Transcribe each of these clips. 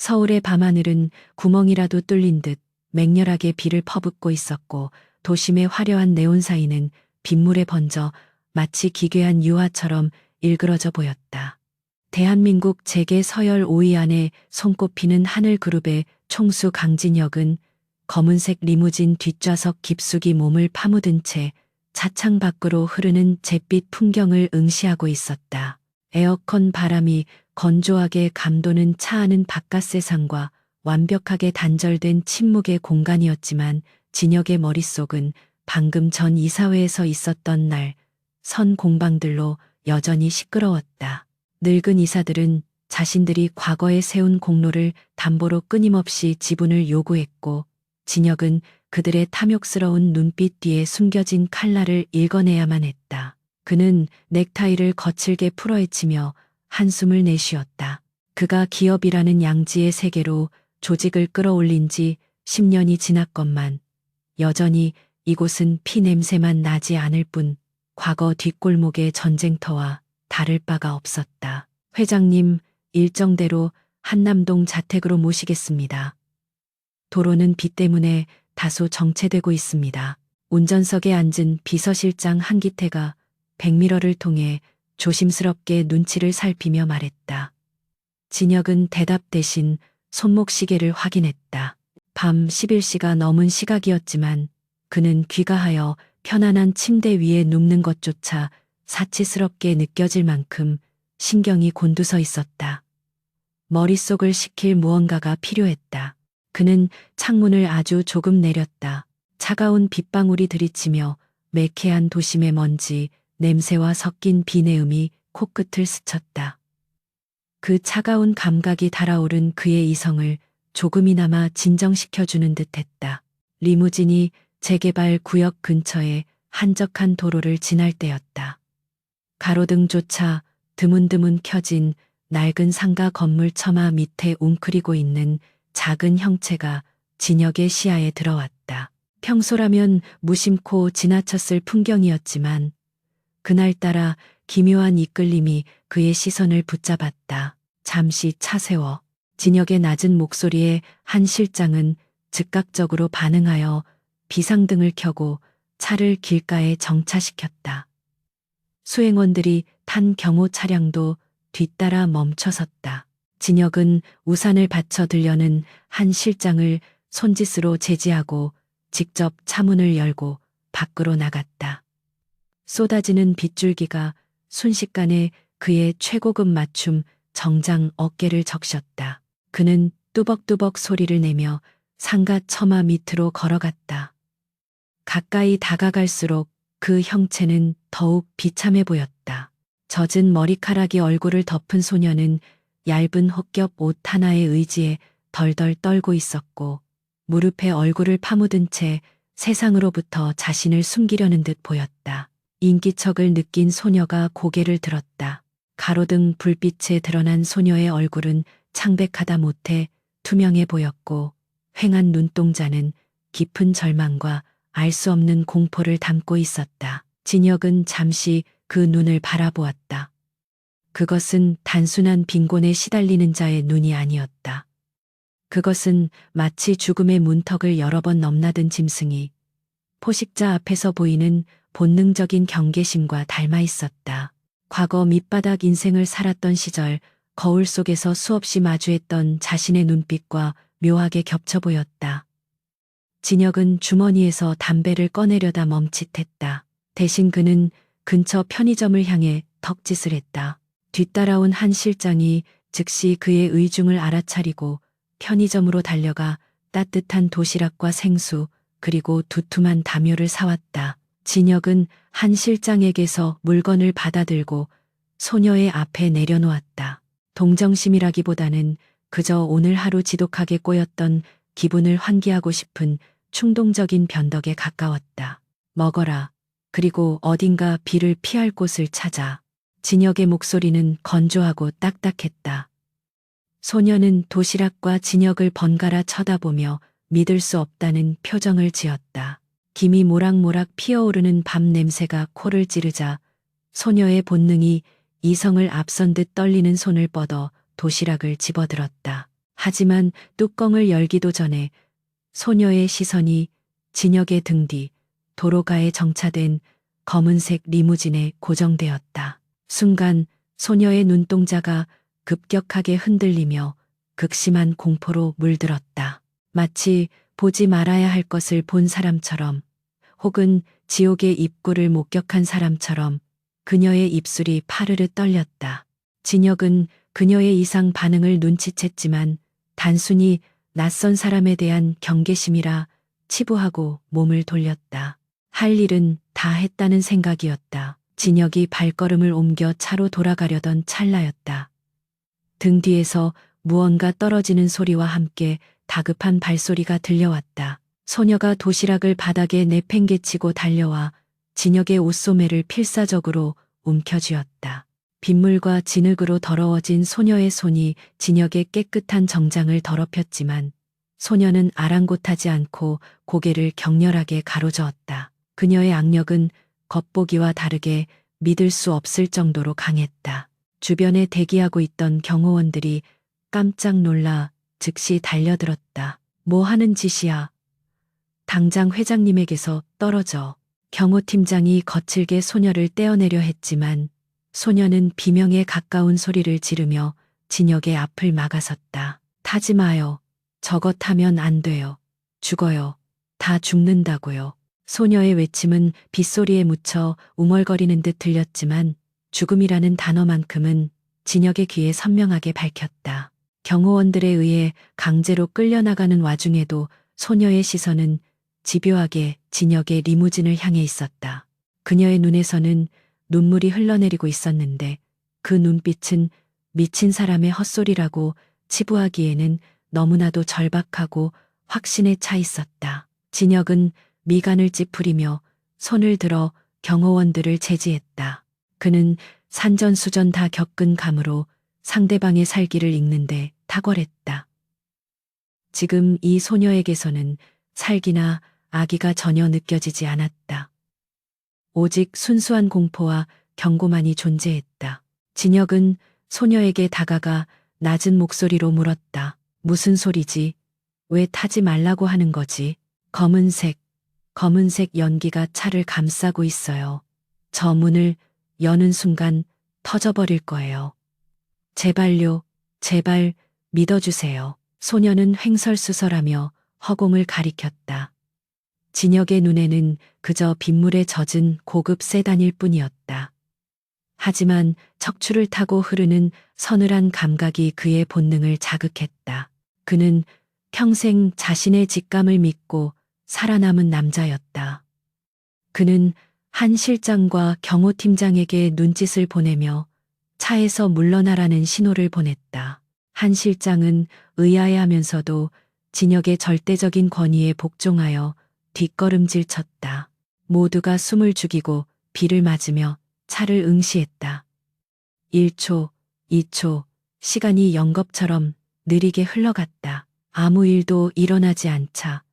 서울의 밤하늘은 구멍이라도 뚫린 듯 맹렬하게 비를 퍼붓고 있었고 도심의 화려한 네온사인은 빗물에 번져 마치 기괴한 유화처럼 일그러져 보였다. 대한민국 재계 서열 5위 안에 손꼽히는 하늘그룹의 총수 강진혁은 검은색 리무진 뒷좌석 깊숙이 몸을 파묻은 채 차창 밖으로 흐르는 잿빛 풍경을 응시하고 있었다. 에어컨 바람이 건조하게 감도는 차 안은 바깥 세상과 완벽하게 단절된 침묵의 공간이었지만 진혁의 머릿속은 방금 전 이사회에서 있었던 날 선 공방들로 여전히 시끄러웠다. 늙은 이사들은 자신들이 과거에 세운 공로를 담보로 끊임없이 지분을 요구했고 진혁은 그들의 탐욕스러운 눈빛 뒤에 숨겨진 칼날을 읽어내야만 했다. 그는 넥타이를 거칠게 풀어헤치며 한숨을 내쉬었다. 그가 기업이라는 양지의 세계로 조직을 끌어올린 지 10년이 지났건만 여전히 이곳은 피 냄새만 나지 않을 뿐 과거 뒷골목의 전쟁터와 다를 바가 없었다. 회장님, 일정대로 한남동 자택으로 모시겠습니다. 도로는 비 때문에 다소 정체되고 있습니다. 운전석에 앉은 비서실장 한기태가 백미러를 통해 조심스럽게 눈치를 살피며 말했다. 진혁은 대답 대신 손목시계를 확인했다. 밤 11시가 넘은 시각이었지만 그는 귀가하여 편안한 침대 위에 눕는 것조차 사치스럽게 느껴질 만큼 신경이 곤두서 있었다. 머릿속을 식힐 무언가가 필요했다. 그는 창문을 아주 조금 내렸다. 차가운 빗방울이 들이치며 매캐한 도심의 먼지, 냄새와 섞인 비내음이 코끝을 스쳤다. 그 차가운 감각이 달아오른 그의 이성을 조금이나마 진정시켜주는 듯했다. 리무진이 재개발 구역 근처에 한적한 도로를 지날 때였다. 가로등조차 드문드문 켜진 낡은 상가 건물 처마 밑에 웅크리고 있는 작은 형체가 진혁의 시야에 들어왔다. 평소라면 무심코 지나쳤을 풍경이었지만 그날따라 기묘한 이끌림이 그의 시선을 붙잡았다. 잠시 차 세워. 진혁의 낮은 목소리에 한 실장은 즉각적으로 반응하여 비상등을 켜고 차를 길가에 정차시켰다. 수행원들이 탄 경호 차량도 뒤따라 멈춰섰다. 진혁은 우산을 받쳐 들려는 한 실장을 손짓으로 제지하고 직접 차문을 열고 밖으로 나갔다. 쏟아지는 빗줄기가 순식간에 그의 최고급 맞춤 정장 어깨를 적셨다. 그는 뚜벅뚜벅 소리를 내며 상가 처마 밑으로 걸어갔다. 가까이 다가갈수록 그 형체는 더욱 비참해 보였다. 젖은 머리카락이 얼굴을 덮은 소녀는 얇은 혹겹 옷 하나에 의지해 덜덜 떨고 있었고 무릎에 얼굴을 파묻은 채 세상으로부터 자신을 숨기려는 듯 보였다. 인기척을 느낀 소녀가 고개를 들었다. 가로등 불빛에 드러난 소녀의 얼굴은 창백하다 못해 투명해 보였고 휑한 눈동자는 깊은 절망과 알 수 없는 공포를 담고 있었다. 진혁은 잠시 그 눈을 바라보았다. 그것은 단순한 빈곤에 시달리는 자의 눈이 아니었다. 그것은 마치 죽음의 문턱을 여러 번 넘나든 짐승이 포식자 앞에서 보이는 본능적인 경계심과 닮아 있었다. 과거 밑바닥 인생을 살았던 시절 거울 속에서 수없이 마주했던 자신의 눈빛과 묘하게 겹쳐 보였다. 진혁은 주머니에서 담배를 꺼내려다 멈칫했다. 대신 그는 근처 편의점을 향해 턱짓을 했다. 뒤따라온 한 실장이 즉시 그의 의중을 알아차리고 편의점으로 달려가 따뜻한 도시락과 생수 그리고 두툼한 담요를 사왔다. 진혁은 한 실장에게서 물건을 받아들고 소녀의 앞에 내려놓았다. 동정심이라기보다는 그저 오늘 하루 지독하게 꼬였던 기분을 환기하고 싶은 충동적인 변덕에 가까웠다. 먹어라. 그리고 어딘가 비를 피할 곳을 찾아. 진혁의 목소리는 건조하고 딱딱했다. 소녀는 도시락과 진혁을 번갈아 쳐다보며 믿을 수 없다는 표정을 지었다. 김이 모락모락 피어오르는 밤 냄새가 코를 찌르자 소녀의 본능이 이성을 앞선 듯 떨리는 손을 뻗어 도시락을 집어들었다. 하지만 뚜껑을 열기도 전에 소녀의 시선이 진혁의 등 뒤 도로가에 정차된 검은색 리무진에 고정되었다. 순간 소녀의 눈동자가 급격하게 흔들리며 극심한 공포로 물들었다. 마치 보지 말아야 할 것을 본 사람처럼, 혹은 지옥의 입구를 목격한 사람처럼 그녀의 입술이 파르르 떨렸다. 진혁은 그녀의 이상 반응을 눈치챘지만 단순히 낯선 사람에 대한 경계심이라 치부하고 몸을 돌렸다. 할 일은 다 했다는 생각이었다. 진혁이 발걸음을 옮겨 차로 돌아가려던 찰나였다. 등 뒤에서 무언가 떨어지는 소리와 함께 다급한 발소리가 들려왔다. 소녀가 도시락을 바닥에 내팽개치고 달려와 진혁의 옷소매를 필사적으로 움켜쥐었다. 빗물과 진흙으로 더러워진 소녀의 손이 진혁의 깨끗한 정장을 더럽혔지만 소녀는 아랑곳하지 않고 고개를 격렬하게 가로저었다. 그녀의 악력은 겉보기와 다르게 믿을 수 없을 정도로 강했다. 주변에 대기하고 있던 경호원들이 깜짝 놀라 즉시 달려들었다. 뭐 하는 짓이야? 당장 회장님에게서 떨어져. 경호팀장이 거칠게 소녀를 떼어내려 했지만 소녀는 비명에 가까운 소리를 지르며 진혁의 앞을 막아섰다. 타지 마요. 저것 타면 안 돼요. 죽어요. 다 죽는다고요. 소녀의 외침은 빗소리에 묻혀 웅얼거리는 듯 들렸지만 죽음이라는 단어만큼은 진혁의 귀에 선명하게 밝혔다. 경호원들에 의해 강제로 끌려나가는 와중에도 소녀의 시선은 집요하게 진혁의 리무진을 향해 있었다. 그녀의 눈에서는 눈물이 흘러내리고 있었는데 그 눈빛은 미친 사람의 헛소리라고 치부하기에는 너무나도 절박하고 확신에 차 있었다. 진혁은 미간을 찌푸리며 손을 들어 경호원들을 제지했다. 그는 산전수전 다 겪은 감으로 상대방의 살기를 읽는데 탁월했다. 지금 이 소녀에게서는 살기나 악의가 전혀 느껴지지 않았다. 오직 순수한 공포와 경고만이 존재했다. 진혁은 소녀에게 다가가 낮은 목소리로 물었다. 무슨 소리지? 왜 타지 말라고 하는 거지? 검은색 연기가 차를 감싸고 있어요. 저 문을 여는 순간 터져버릴 거예요. 제발요, 제발 믿어주세요. 소녀는 횡설수설하며 허공을 가리켰다. 진혁의 눈에는 그저 빗물에 젖은 고급 세단일 뿐이었다. 하지만 척추를 타고 흐르는 서늘한 감각이 그의 본능을 자극했다. 그는 평생 자신의 직감을 믿고 살아남은 남자였다. 그는 한 실장과 경호팀장에게 눈짓을 보내며 차에서 물러나라는 신호를 보냈다. 한 실장은 의아해하면서도 진혁의 절대적인 권위에 복종하여 뒷걸음질 쳤다. 모두가 숨을 죽이고 비를 맞으며 차를 응시했다. 1초, 2초, 시간이 연겁처럼 느리게 흘러갔다. 아무 일도 일어나지 않자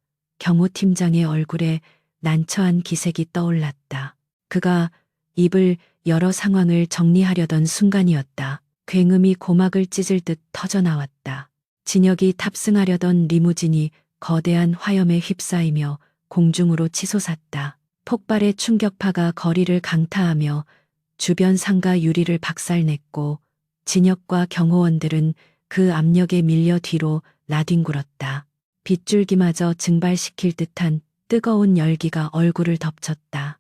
경호팀장의 얼굴에 난처한 기색이 떠올랐다. 그가 입을 열어 상황을 정리하려던 순간이었다. 굉음이 고막을 찢을 듯 터져나왔다. 진혁이 탑승하려던 리무진이 거대한 화염에 휩싸이며 공중으로 치솟았다. 폭발의 충격파가 거리를 강타하며 주변 상가 유리를 박살냈고 진혁과 경호원들은 그 압력에 밀려 뒤로 나뒹굴었다. 빗줄기마저 증발시킬 듯한 뜨거운 열기가 얼굴을 덮쳤다.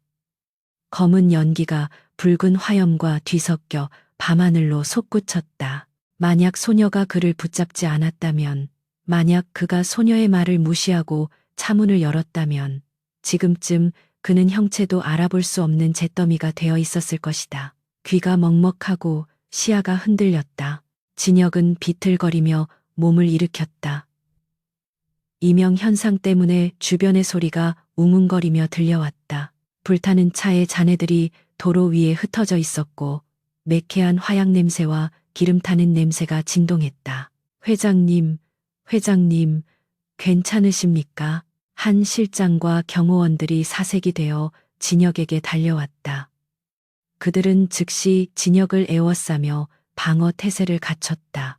검은 연기가 붉은 화염과 뒤섞여 밤하늘로 솟구쳤다. 만약 소녀가 그를 붙잡지 않았다면, 만약 그가 소녀의 말을 무시하고 차문을 열었다면 지금쯤 그는 형체도 알아볼 수 없는 잿더미가 되어 있었을 것이다. 귀가 먹먹하고 시야가 흔들렸다. 진혁은 비틀거리며 몸을 일으켰다. 이명 현상 때문에 주변의 소리가 웅웅거리며 들려왔다. 불타는 차의 잔해들이 도로 위에 흩어져 있었고 매캐한 화약 냄새와 기름 타는 냄새가 진동했다. 회장님, 괜찮으십니까? 한 실장과 경호원들이 사색이 되어 진혁에게 달려왔다. 그들은 즉시 진혁을 에워싸며 방어 태세를 갖췄다.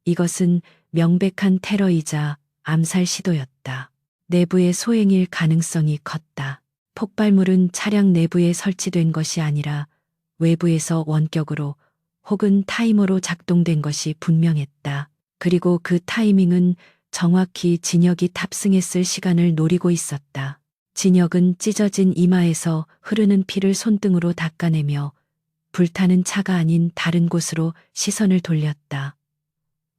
이것은 명백한 테러이자 암살 시도였다. 내부의 소행일 가능성이 컸다. 폭발물은 차량 내부에 설치된 것이 아니라 외부에서 원격으로 혹은 타이머로 작동된 것이 분명했다. 그리고 그 타이밍은 정확히 진혁이 탑승했을 시간을 노리고 있었다. 진혁은 찢어진 이마에서 흐르는 피를 손등으로 닦아내며 불타는 차가 아닌 다른 곳으로 시선을 돌렸다.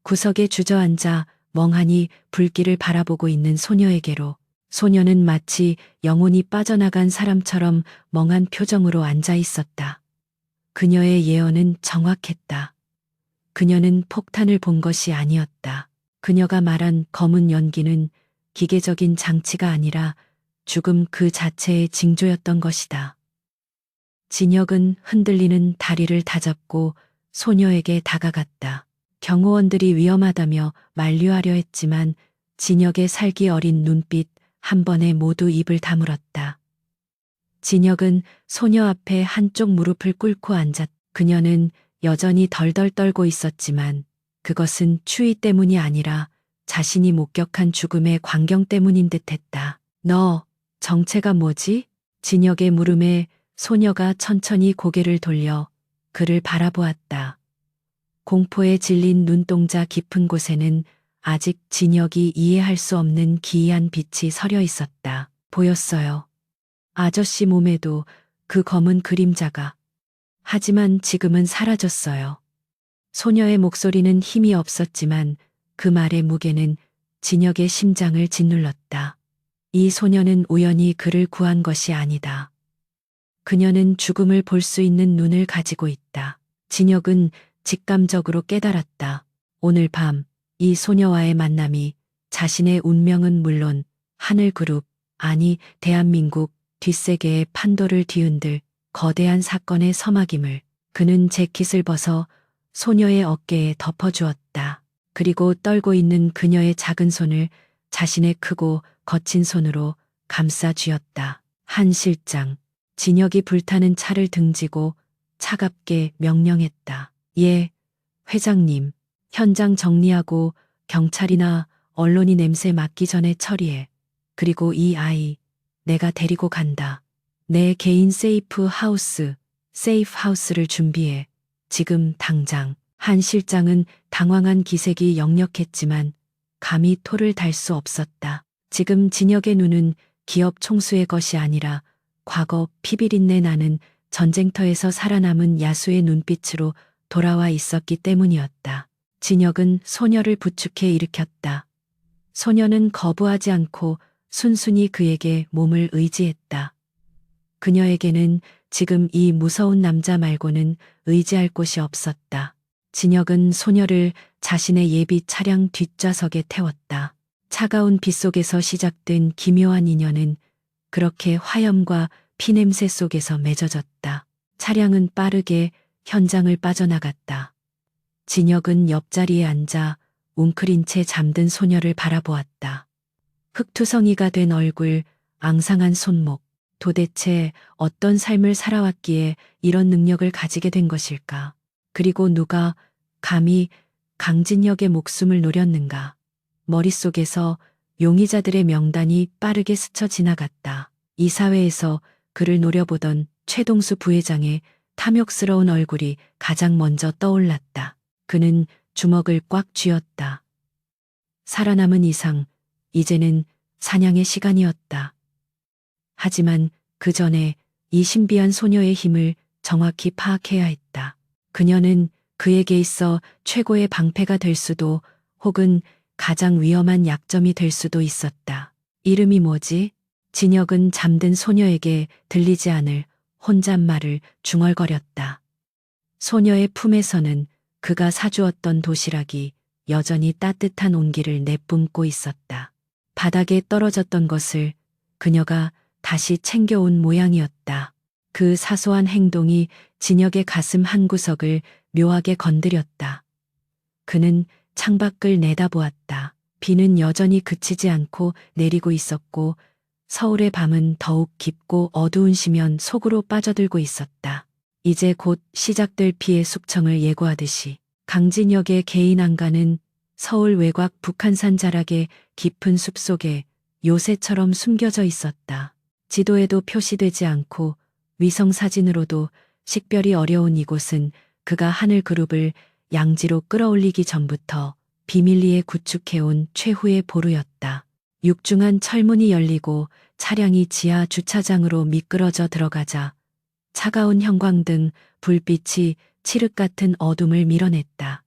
구석에 주저앉아 멍하니 불길을 바라보고 있는 소녀에게로. 소녀는 마치 영혼이 빠져나간 사람처럼 멍한 표정으로 앉아 있었다. 그녀의 예언은 정확했다. 그녀는 폭탄을 본 것이 아니었다. 그녀가 말한 검은 연기는 기계적인 장치가 아니라 죽음 그 자체의 징조였던 것이다. 진혁은 흔들리는 다리를 다잡고 소녀에게 다가갔다. 경호원들이 위험하다며 만류하려 했지만 진혁의 살기 어린 눈빛 한 번에 모두 입을 다물었다. 진혁은 소녀 앞에 한쪽 무릎을 꿇고 앉았다. 그녀는 여전히 덜덜 떨고 있었지만 그것은 추위 때문이 아니라 자신이 목격한 죽음의 광경 때문인 듯했다. 너 정체가 뭐지? 진혁의 물음에 소녀가 천천히 고개를 돌려 그를 바라보았다. 공포에 질린 눈동자 깊은 곳에는 아직 진혁이 이해할 수 없는 기이한 빛이 서려 있었다. 보였어요. 아저씨 몸에도 그 검은 그림자가. 하지만 지금은 사라졌어요. 소녀의 목소리는 힘이 없었지만 그 말의 무게는 진혁의 심장을 짓눌렀다. 이 소녀는 우연히 그를 구한 것이 아니다. 그녀는 죽음을 볼 수 있는 눈을 가지고 있다. 진혁은 직감적으로 깨달았다. 오늘 밤 이 소녀와의 만남이 자신의 운명은 물론 하늘그룹, 아니 대한민국 뒷세계의 판도를 뒤흔들 거대한 사건의 서막임을. 그는 재킷을 벗어 소녀의 어깨에 덮어주었다. 그리고 떨고 있는 그녀의 작은 손을 자신의 크고 거친 손으로 감싸 쥐었다. 한 실장. 진혁이 불타는 차를 등지고 차갑게 명령했다. 예, 회장님. 현장 정리하고 경찰이나 언론이 냄새 맡기 전에 처리해. 그리고 이 아이 내가 데리고 간다. 내 개인 세이프 하우스를 준비해. 지금 당장. 한 실장은 당황한 기색이 역력했지만 감히 토를 달 수 없었다. 지금 진혁의 눈은 기업 총수의 것이 아니라 과거 피비린내 나는 전쟁터에서 살아남은 야수의 눈빛으로 돌아와 있었기 때문이었다. 진혁은 소녀를 부축해 일으켰다. 소녀는 거부하지 않고 순순히 그에게 몸을 의지했다. 그녀에게는 지금 이 무서운 남자 말고는 의지할 곳이 없었다. 진혁은 소녀를 자신의 예비 차량 뒷좌석에 태웠다. 차가운 빛 속에서 시작된 기묘한 인연은 그렇게 화염과 피냄새 속에서 맺어졌다. 차량은 빠르게 현장을 빠져나갔다. 진혁은 옆자리에 앉아 웅크린 채 잠든 소녀를 바라보았다. 흙투성이가 된 얼굴, 앙상한 손목. 도대체 어떤 삶을 살아왔기에 이런 능력을 가지게 된 것일까? 그리고 누가 감히 강진혁의 목숨을 노렸는가? 머릿속에서 용의자들의 명단이 빠르게 스쳐 지나갔다. 이 사회에서 그를 노려보던 최동수 부회장의 탐욕스러운 얼굴이 가장 먼저 떠올랐다. 그는 주먹을 꽉 쥐었다. 살아남은 이상 이제는 사냥의 시간이었다. 하지만 그 전에 이 신비한 소녀의 힘을 정확히 파악해야 했다. 그녀는 그에게 있어 최고의 방패가 될 수도 혹은 가장 위험한 약점이 될 수도 있었다. 이름이 뭐지? 진혁은 잠든 소녀에게 들리지 않을 혼잣말을 중얼거렸다. 소녀의 품에서는 그가 사주었던 도시락이 여전히 따뜻한 온기를 내뿜고 있었다. 바닥에 떨어졌던 것을 그녀가 다시 챙겨온 모양이었다. 그 사소한 행동이 진혁의 가슴 한구석을 묘하게 건드렸다. 그는 창밖을 내다보았다. 비는 여전히 그치지 않고 내리고 있었고 서울의 밤은 더욱 깊고 어두운 시면 속으로 빠져들고 있었다. 이제 곧 시작될 피해 숙청을 예고하듯이 강진혁의 개인 안가는 서울 외곽 북한산 자락의 깊은 숲속에 요새처럼 숨겨져 있었다. 지도에도 표시되지 않고 위성 사진으로도 식별이 어려운 이곳은 그가 하늘 그룹을 양지로 끌어올리기 전부터 비밀리에 구축해온 최후의 보루였다. 육중한 철문이 열리고 차량이 지하 주차장으로 미끄러져 들어가자 차가운 형광등, 불빛이 칠흑 같은 어둠을 밀어냈다.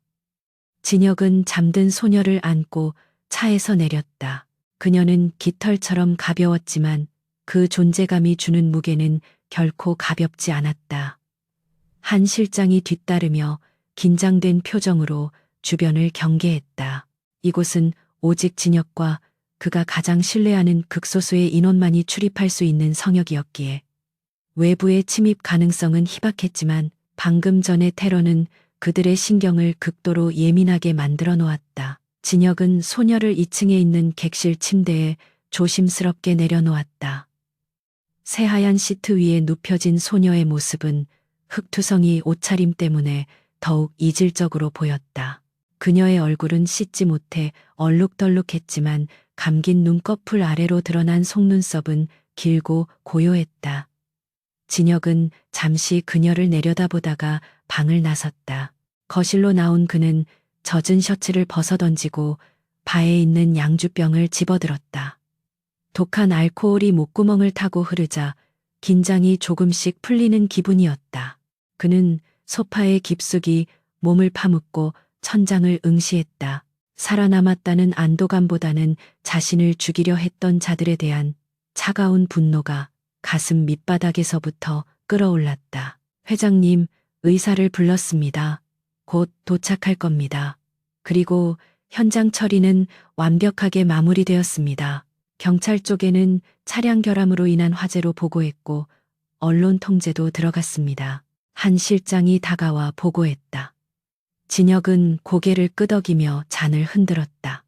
진혁은 잠든 소녀를 안고 차에서 내렸다. 그녀는 깃털처럼 가벼웠지만 그 존재감이 주는 무게는 결코 가볍지 않았다. 한 실장이 뒤따르며 긴장된 표정으로 주변을 경계했다. 이곳은 오직 진혁과 그가 가장 신뢰하는 극소수의 인원만이 출입할 수 있는 성역이었기에 외부의 침입 가능성은 희박했지만 방금 전의 테러는 그들의 신경을 극도로 예민하게 만들어 놓았다. 진혁은 소녀를 2층에 있는 객실 침대에 조심스럽게 내려놓았다. 새하얀 시트 위에 눕혀진 소녀의 모습은 흙투성이 옷차림 때문에 더욱 이질적으로 보였다. 그녀의 얼굴은 씻지 못해 얼룩덜룩했지만 감긴 눈꺼풀 아래로 드러난 속눈썹은 길고 고요했다. 진혁은 잠시 그녀를 내려다보다가 방을 나섰다. 거실로 나온 그는 젖은 셔츠를 벗어던지고 바에 있는 양주병을 집어들었다. 독한 알코올이 목구멍을 타고 흐르자 긴장이 조금씩 풀리는 기분이었다. 그는 소파에 깊숙이 몸을 파묻고 천장을 응시했다. 살아남았다는 안도감보다는 자신을 죽이려 했던 자들에 대한 차가운 분노가 가슴 밑바닥에서부터 끓어올랐다. 회장님, 의사를 불렀습니다. 곧 도착할 겁니다. 그리고 현장 처리는 완벽하게 마무리되었습니다. 경찰 쪽에는 차량 결함으로 인한 화재로 보고했고 언론 통제도 들어갔습니다. 한 실장이 다가와 보고했다. 진혁은 고개를 끄덕이며 잔을 흔들었다.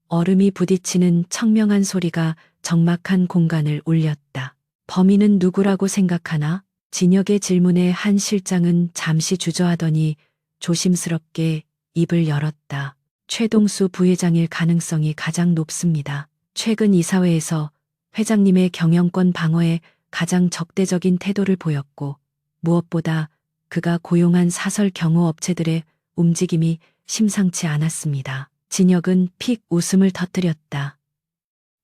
얼음이 부딪히는 청명한 소리가 적막한 공간을 울렸다. 범인은 누구라고 생각하나? 진혁의 질문에 한 실장은 잠시 주저하더니 조심스럽게 입을 열었다. 최동수 부회장일 가능성이 가장 높습니다. 최근 이사회에서 회장님의 경영권 방어에 가장 적대적인 태도를 보였고 무엇보다 그가 고용한 사설 경호업체들의 움직임이 심상치 않았습니다. 진혁은 픽 웃음을 터뜨렸다.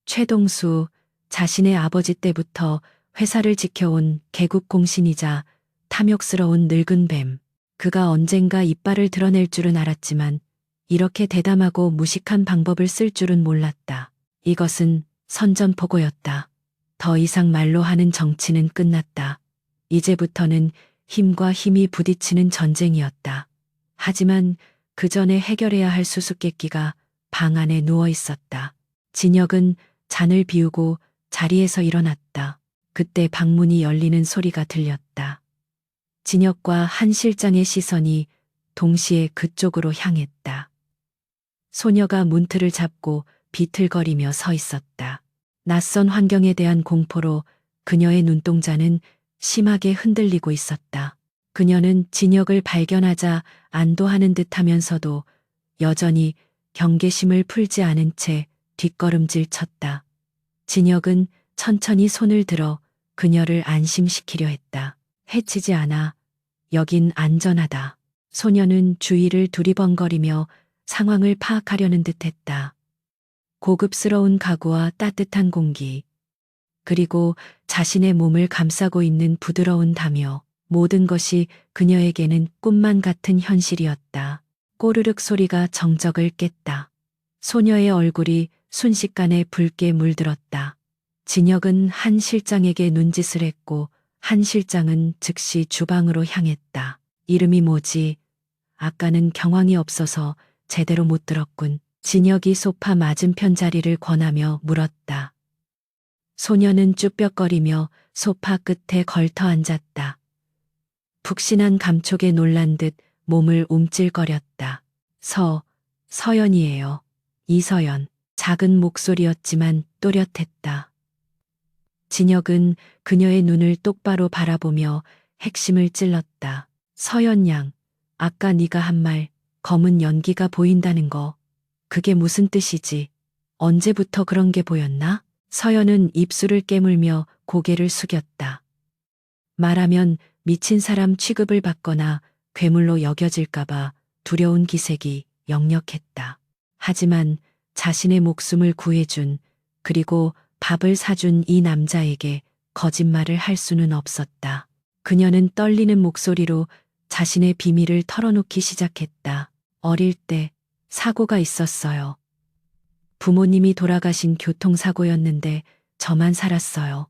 최동수, 자신의 아버지 때부터 회사를 지켜온 개국공신이자 탐욕스러운 늙은 뱀. 그가 언젠가 이빨을 드러낼 줄은 알았지만 이렇게 대담하고 무식한 방법을 쓸 줄은 몰랐다. 이것은 선전포고였다. 더 이상 말로 하는 정치는 끝났다. 이제부터는 힘과 힘이 부딪히는 전쟁이었다. 하지만 그 전에 해결해야 할 수수께끼가 방 안에 누워 있었다. 진혁은 잔을 비우고 자리에서 일어났다. 그때 방문이 열리는 소리가 들렸다. 진혁과 한 실장의 시선이 동시에 그쪽으로 향했다. 소녀가 문틀을 잡고 비틀거리며 서 있었다. 낯선 환경에 대한 공포로 그녀의 눈동자는 심하게 흔들리고 있었다. 그녀는 진혁을 발견하자 안도하는 듯 하면서도 여전히 경계심을 풀지 않은 채 뒷걸음질 쳤다. 진혁은 천천히 손을 들어 그녀를 안심시키려 했다. 해치지 않아. 여긴 안전하다. 소녀는 주위를 두리번거리며 상황을 파악하려는 듯 했다. 고급스러운 가구와 따뜻한 공기, 그리고 자신의 몸을 감싸고 있는 부드러운 담요, 모든 것이 그녀에게는 꿈만 같은 현실이었다. 꼬르륵 소리가 정적을 깼다. 소녀의 얼굴이 순식간에 붉게 물들었다. 진혁은 한 실장에게 눈짓을 했고 한 실장은 즉시 주방으로 향했다. 이름이 뭐지? 아까는 경황이 없어서 제대로 못 들었군. 진혁이 소파 맞은편 자리를 권하며 물었다. 소녀는 쭈뼛거리며 소파 끝에 걸터 앉았다. 푹신한 감촉에 놀란 듯 몸을 움찔거렸다. 서연이에요. 이서연. 작은 목소리였지만 또렷했다. 진혁은 그녀의 눈을 똑바로 바라보며 핵심을 찔렀다. 서연 양, 아까 네가 한 말, 검은 연기가 보인다는 거 그게 무슨 뜻이지? 언제부터 그런 게 보였나? 서연은 입술을 깨물며 고개를 숙였다. 말하면 미친 사람 취급을 받거나 괴물로 여겨질까봐 두려운 기색이 역력했다. 하지만 자신의 목숨을 구해준, 그리고 밥을 사준 이 남자에게 거짓말을 할 수는 없었다. 그녀는 떨리는 목소리로 자신의 비밀을 털어놓기 시작했다. 어릴 때 사고가 있었어요. 부모님이 돌아가신 교통사고였는데 저만 살았어요.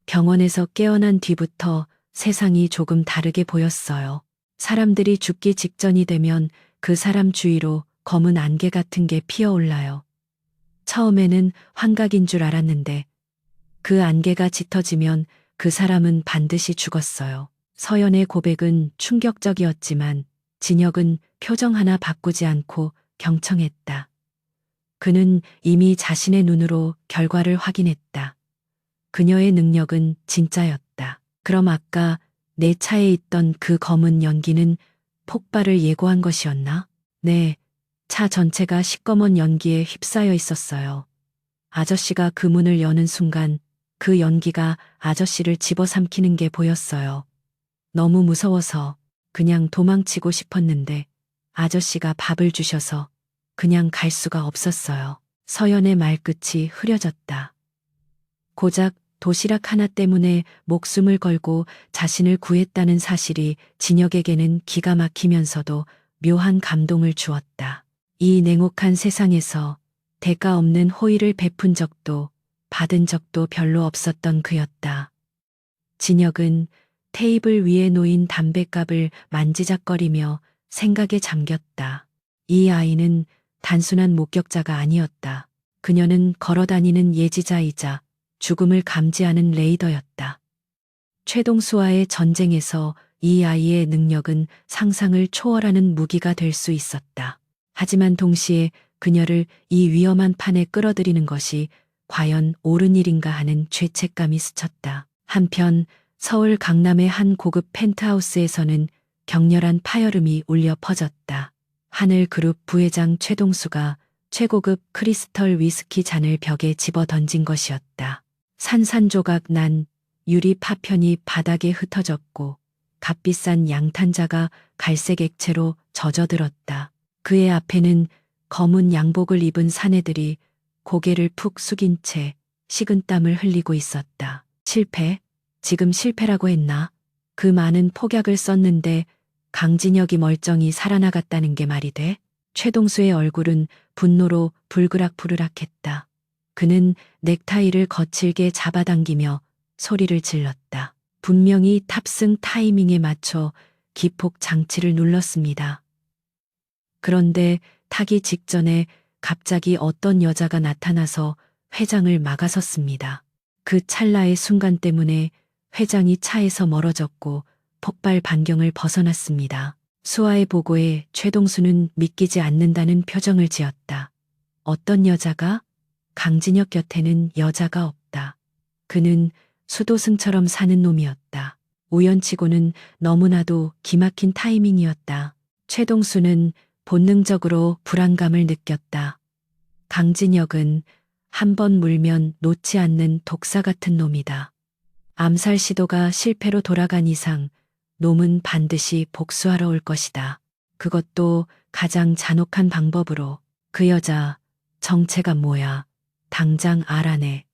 병원에서 깨어난 뒤부터 세상이 조금 다르게 보였어요. 사람들이 죽기 직전이 되면 그 사람 주위로 검은 안개 같은 게 피어올라요. 처음에는 환각인 줄 알았는데 그 안개가 짙어지면 그 사람은 반드시 죽었어요. 서연의 고백은 충격적이었지만 진혁은 표정 하나 바꾸지 않고 경청했다. 그는 이미 자신의 눈으로 결과를 확인했다. 그녀의 능력은 진짜였다. 그럼 아까 내 차에 있던 그 검은 연기는 폭발을 예고한 것이었나? 네, 차 전체가 시꺼먼 연기에 휩싸여 있었어요. 아저씨가 그 문을 여는 순간 그 연기가 아저씨를 집어삼키는 게 보였어요. 너무 무서워서 그냥 도망치고 싶었는데 아저씨가 밥을 주셔서 그냥 갈 수가 없었어요. 서연의 말끝이 흐려졌다. 고작 도시락 하나 때문에 목숨을 걸고 자신을 구했다는 사실이 진혁에게는 기가 막히면서도 묘한 감동을 주었다. 이 냉혹한 세상에서 대가 없는 호의를 베푼 적도 받은 적도 별로 없었던 그였다. 진혁은 테이블 위에 놓인 담뱃갑을 만지작거리며 생각에 잠겼다. 이 아이는 단순한 목격자가 아니었다. 그녀는 걸어다니는 예지자이자 죽음을 감지하는 레이더였다. 최동수와의 전쟁에서 이 아이의 능력은 상상을 초월하는 무기가 될 수 있었다. 하지만 동시에 그녀를 이 위험한 판에 끌어들이는 것이 과연 옳은 일인가 하는 죄책감이 스쳤다. 한편 서울 강남의 한 고급 펜트하우스에서는 격렬한 파열음이 울려 퍼졌다. 하늘그룹 부회장 최동수가 최고급 크리스털 위스키 잔을 벽에 집어 던진 것이었다. 산산조각 난 유리 파편이 바닥에 흩어졌고 값비싼 양탄자가 갈색 액체로 젖어들었다. 그의 앞에는 검은 양복을 입은 사내들이 고개를 푹 숙인 채 식은땀을 흘리고 있었다. 실패? 지금 실패라고 했나? 그 많은 폭약을 썼는데 강진혁이 멀쩡히 살아나갔다는 게 말이 돼? 최동수의 얼굴은 분노로 불그락불그락했다. 그는 넥타이를 거칠게 잡아당기며 소리를 질렀다. 분명히 탑승 타이밍에 맞춰 기폭 장치를 눌렀습니다. 그런데 타기 직전에 갑자기 어떤 여자가 나타나서 회장을 막아섰습니다. 그 찰나의 순간 때문에 회장이 차에서 멀어졌고 폭발 반경을 벗어났습니다. 수아의 보고에 최동수는 믿기지 않는다는 표정을 지었다. 어떤 여자가? 강진혁 곁에는 여자가 없다. 그는 수도승처럼 사는 놈이었다. 우연치고는 너무나도 기막힌 타이밍이었다. 최동수는 본능적으로 불안감을 느꼈다. 강진혁은 한 번 물면 놓지 않는 독사 같은 놈이다. 암살 시도가 실패로 돌아간 이상 놈은 반드시 복수하러 올 것이다. 그것도 가장 잔혹한 방법으로. 그 여자 정체가 뭐야? 당장 알아내.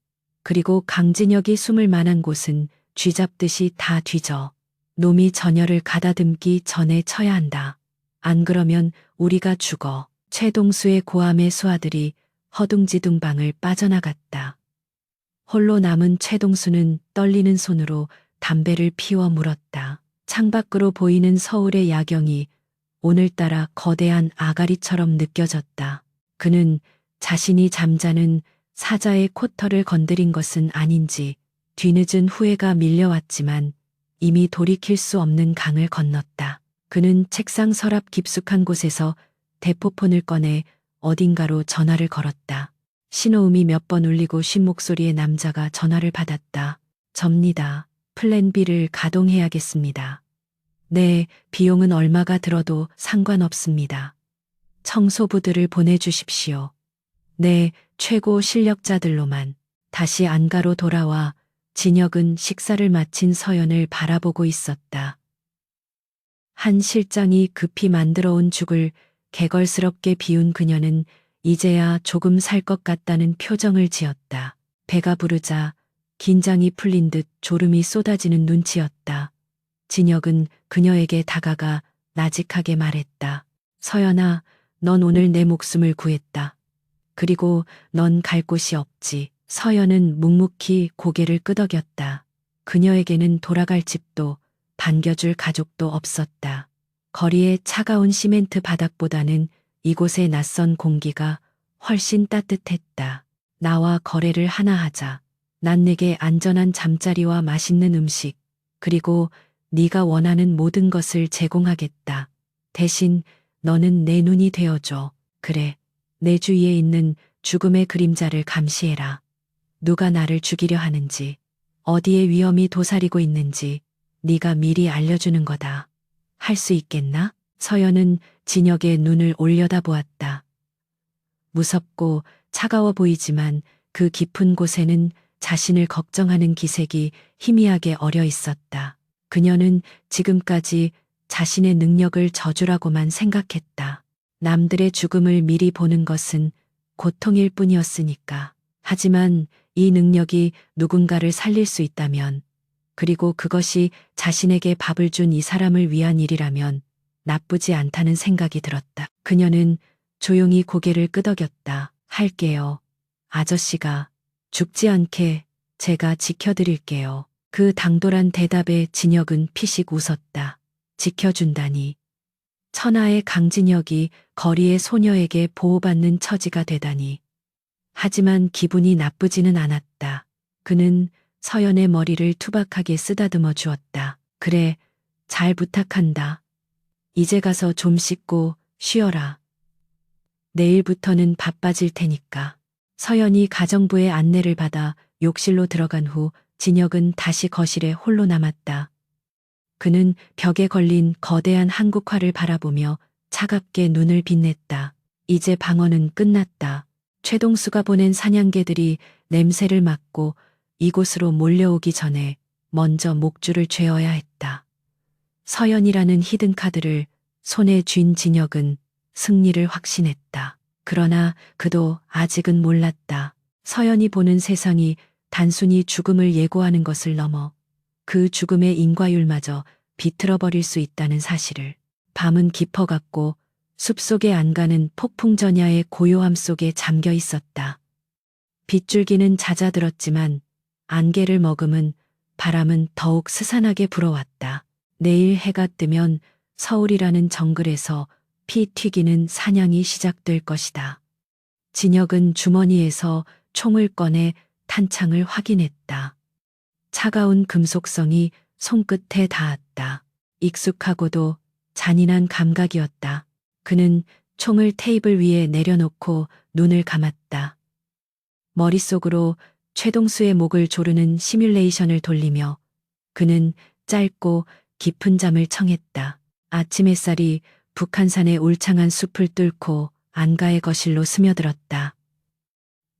그리고 강진혁이 숨을 만한 곳은 쥐잡듯이 다 뒤져. 놈이 전열을 가다듬기 전에 쳐야 한다. 안 그러면 우리가 죽어. 최동수의 고함의 수하들이 허둥지둥 방을 빠져나갔다. 홀로 남은 최동수는 떨리는 손으로 담배를 피워 물었다. 창밖으로 보이는 서울의 야경이 오늘따라 거대한 아가리처럼 느껴졌다. 그는 자신이 잠자는 사자의 코털을 건드린 것은 아닌지 뒤늦은 후회가 밀려왔지만 이미 돌이킬 수 없는 강을 건넜다. 그는 책상 서랍 깊숙한 곳에서 대포폰을 꺼내 어딘가로 전화를 걸었다. 신호음이 몇 번 울리고 쉰 목소리의 남자가 전화를 받았다. 접니다. 플랜 B를 가동해야겠습니다. 네, 비용은 얼마가 들어도 상관없습니다. 청소부들을 보내주십시오. 네, 최고 실력자들로만. 다시 안가로 돌아와 진혁은 식사를 마친 서연을 바라보고 있었다. 한 실장이 급히 만들어 온 죽을 개걸스럽게 비운 그녀는 이제야 조금 살 것 같다는 표정을 지었다. 배가 부르자 긴장이 풀린 듯 졸음이 쏟아지는 눈치였다. 진혁은 그녀에게 다가가 나직하게 말했다. 서연아, 넌 오늘 내 목숨을 구했다. 그리고 넌 갈 곳이 없지. 서연은 묵묵히 고개를 끄덕였다. 그녀에게는 돌아갈 집도 반겨줄 가족도 없었다. 거리의 차가운 시멘트 바닥보다는 이곳의 낯선 공기가 훨씬 따뜻했다. 나와 거래를 하나 하자. 난 내게 안전한 잠자리와 맛있는 음식, 그리고 네가 원하는 모든 것을 제공하겠다. 대신 너는 내 눈이 되어줘. 그래, 내 주위에 있는 죽음의 그림자를 감시해라. 누가 나를 죽이려 하는지, 어디에 위험이 도사리고 있는지 네가 미리 알려주는 거다. 할 수 있겠나? 서연은 진혁의 눈을 올려다보았다. 무섭고 차가워 보이지만 그 깊은 곳에는 자신을 걱정하는 기색이 희미하게 어려 있었다. 그녀는 지금까지 자신의 능력을 저주라고만 생각했다. 남들의 죽음을 미리 보는 것은 고통일 뿐이었으니까. 하지만 이 능력이 누군가를 살릴 수 있다면, 그리고 그것이 자신에게 밥을 준 이 사람을 위한 일이라면 나쁘지 않다는 생각이 들었다. 그녀는 조용히 고개를 끄덕였다. 할게요. 아저씨가 죽지 않게 제가 지켜드릴게요. 그 당돌한 대답에 진혁은 피식 웃었다. 지켜준다니. 천하의 강진혁이 거리의 소녀에게 보호받는 처지가 되다니. 하지만 기분이 나쁘지는 않았다. 그는 서연의 머리를 투박하게 쓰다듬어 주었다. 그래, 잘 부탁한다. 이제 가서 좀 씻고 쉬어라. 내일부터는 바빠질 테니까. 서연이 가정부의 안내를 받아 욕실로 들어간 후 진혁은 다시 거실에 홀로 남았다. 그는 벽에 걸린 거대한 한국화를 바라보며 차갑게 눈을 빛냈다. 이제 방언은 끝났다. 최동수가 보낸 사냥개들이 냄새를 맡고 이곳으로 몰려오기 전에 먼저 목줄을 죄어야 했다. 서연이라는 히든카드를 손에 쥔 진혁은 승리를 확신했다. 그러나 그도 아직은 몰랐다. 서연이 보는 세상이 단순히 죽음을 예고하는 것을 넘어 그 죽음의 인과율마저 비틀어버릴 수 있다는 사실을. 밤은 깊어갔고 숲속의 안가는 폭풍전야의 고요함 속에 잠겨 있었다. 빗줄기는 잦아들었지만 안개를 머금은 바람은 더욱 스산하게 불어왔다. 내일 해가 뜨면 서울이라는 정글에서 피 튀기는 사냥이 시작될 것이다. 진혁은 주머니에서 총을 꺼내 탄창을 확인했다. 차가운 금속성이 손끝에 닿았다. 익숙하고도 잔인한 감각이었다. 그는 총을 테이블 위에 내려놓고 눈을 감았다. 머릿속으로 최동수의 목을 조르는 시뮬레이션을 돌리며 그는 짧고 깊은 잠을 청했다. 아침 햇살이 북한산의 울창한 숲을 뚫고 안가의 거실로 스며들었다.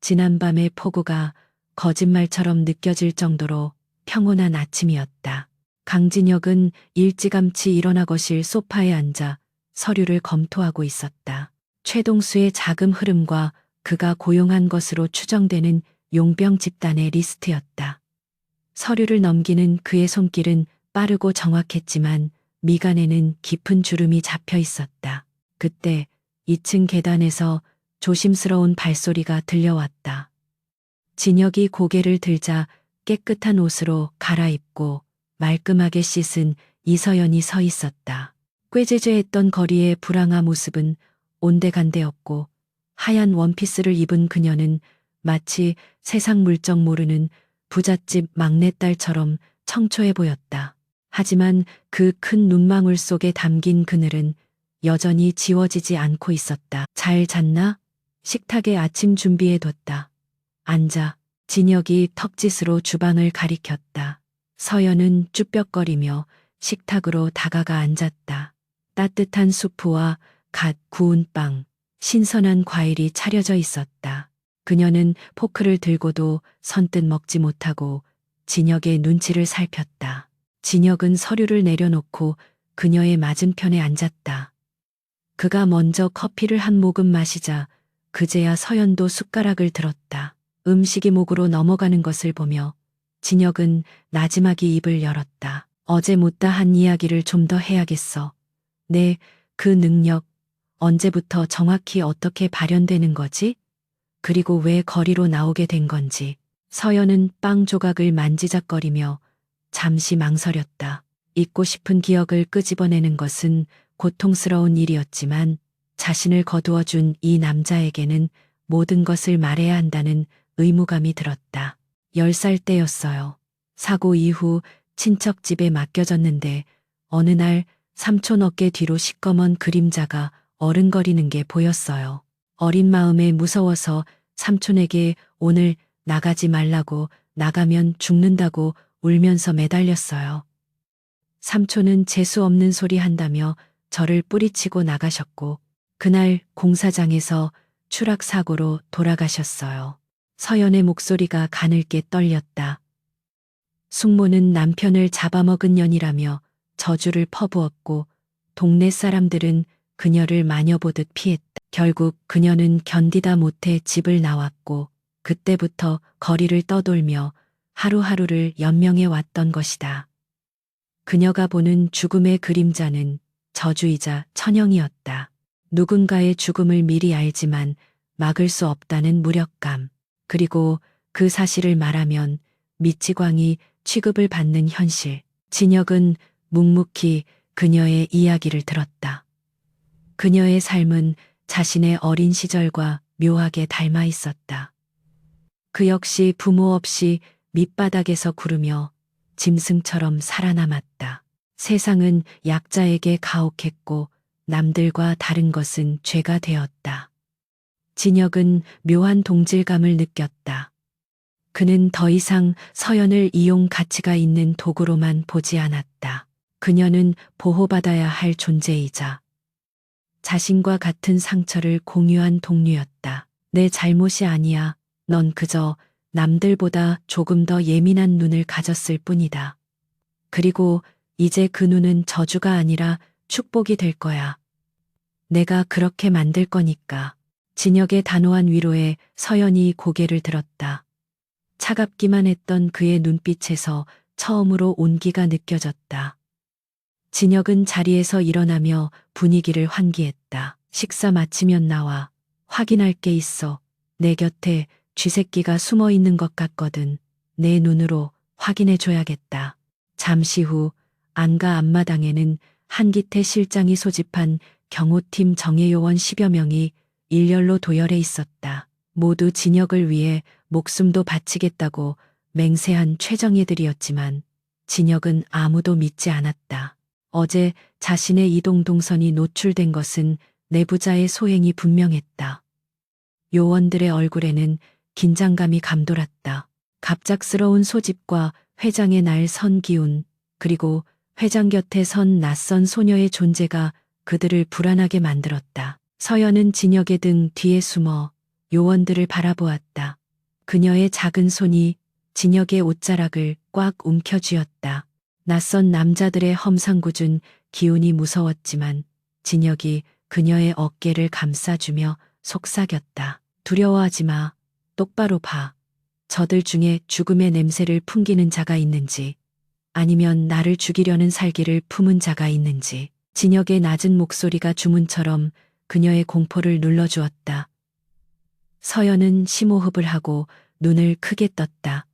지난밤의 폭우가 거짓말처럼 느껴질 정도로 평온한 아침이었다. 강진혁은 일찌감치 일어나 거실 소파에 앉아 서류를 검토하고 있었다. 최동수의 자금 흐름과 그가 고용한 것으로 추정되는 용병 집단의 리스트였다. 서류를 넘기는 그의 손길은 빠르고 정확했지만 미간에는 깊은 주름이 잡혀 있었다. 그때 2층 계단에서 조심스러운 발소리가 들려왔다. 진혁이 고개를 들자 깨끗한 옷으로 갈아입고 말끔하게 씻은 이서연이 서 있었다. 꾀죄죄했던 거리의 불황아 모습은 온데간데없고 하얀 원피스를 입은 그녀는 마치 세상 물정 모르는 부잣집 막내딸처럼 청초해 보였다. 하지만 그 큰 눈망울 속에 담긴 그늘은 여전히 지워지지 않고 있었다. 잘 잤나? 식탁에 아침 준비해뒀다. 앉아. 진혁이 턱짓으로 주방을 가리켰다. 서연은 쭈뼛거리며 식탁으로 다가가 앉았다. 따뜻한 수프와 갓 구운 빵, 신선한 과일이 차려져 있었다. 그녀는 포크를 들고도 선뜻 먹지 못하고 진혁의 눈치를 살폈다. 진혁은 서류를 내려놓고 그녀의 맞은편에 앉았다. 그가 먼저 커피를 한 모금 마시자 그제야 서연도 숟가락을 들었다. 음식이 목으로 넘어가는 것을 보며 진혁은 나지막이 입을 열었다. 어제 못다 한 이야기를 좀 더 해야겠어. 그 능력, 언제부터 정확히 어떻게 발현되는 거지? 그리고 왜 거리로 나오게 된 건지. 서연은 빵 조각을 만지작거리며 잠시 망설였다. 잊고 싶은 기억을 끄집어내는 것은 고통스러운 일이었지만 자신을 거두어준 이 남자에게는 모든 것을 말해야 한다는 의무감이 들었다. 10살 때였어요. 사고 이후 친척 집에 맡겨졌는데 어느 날 삼촌 어깨 뒤로 시꺼먼 그림자가 어른거리는 게 보였어요. 어린 마음에 무서워서 삼촌에게 오늘 나가지 말라고, 나가면 죽는다고 울면서 매달렸어요. 삼촌은 재수 없는 소리 한다며 저를 뿌리치고 나가셨고 그날 공사장에서 추락사고로 돌아가셨어요. 서연의 목소리가 가늘게 떨렸다. 숙모는 남편을 잡아먹은 년이라며 저주를 퍼부었고 동네 사람들은 그녀를 마녀 보듯 피했다. 결국 그녀는 견디다 못해 집을 나왔고 그때부터 거리를 떠돌며 하루하루를 연명해 왔던 것이다. 그녀가 보는 죽음의 그림자는 저주이자 천형이었다. 누군가의 죽음을 미리 알지만 막을 수 없다는 무력감. 그리고 그 사실을 말하면 미치광이 취급을 받는 현실. 진혁은 묵묵히 그녀의 이야기를 들었다. 그녀의 삶은 자신의 어린 시절과 묘하게 닮아 있었다. 그 역시 부모 없이 밑바닥에서 구르며 짐승처럼 살아남았다. 세상은 약자에게 가혹했고 남들과 다른 것은 죄가 되었다. 진혁은 묘한 동질감을 느꼈다. 그는 더 이상 서연을 이용 가치가 있는 도구로만 보지 않았다. 그녀는 보호받아야 할 존재이자 자신과 같은 상처를 공유한 동료였다. 내 잘못이 아니야. 넌 그저 남들보다 조금 더 예민한 눈을 가졌을 뿐이다. 그리고 이제 그 눈은 저주가 아니라 축복이 될 거야. 내가 그렇게 만들 거니까. 진혁의 단호한 위로에 서연이 고개를 들었다. 차갑기만 했던 그의 눈빛에서 처음으로 온기가 느껴졌다. 진혁은 자리에서 일어나며 분위기를 환기했다. 식사 마치면 나와. 확인할 게 있어. 내 곁에 쥐새끼가 숨어 있는 것 같거든. 내 눈으로 확인해 줘야겠다. 잠시 후 안가 앞마당에는 한기태 실장이 소집한 경호팀 정예요원 10여 명이 일렬로 도열해 있었다. 모두 진혁을 위해 목숨도 바치겠다고 맹세한 최정예들이었지만 진혁은 아무도 믿지 않았다. 어제 자신의 이동 동선이 노출된 것은 내부자의 소행이 분명했다. 요원들의 얼굴에는 긴장감이 감돌았다. 갑작스러운 소집과 회장의 날 선 기운, 그리고 회장 곁에 선 낯선 소녀의 존재가 그들을 불안하게 만들었다. 서연은 진혁의 등 뒤에 숨어 요원들을 바라보았다. 그녀의 작은 손이 진혁의 옷자락을 꽉 움켜쥐었다. 낯선 남자들의 험상궂은 기운이 무서웠지만 진혁이 그녀의 어깨를 감싸주며 속삭였다. 두려워하지 마. 똑바로 봐. 저들 중에 죽음의 냄새를 풍기는 자가 있는지 아니면 나를 죽이려는 살기를 품은 자가 있는지. 진혁의 낮은 목소리가 주문처럼 그녀의 공포를 눌러주었다. 서연은 심호흡을 하고 눈을 크게 떴다.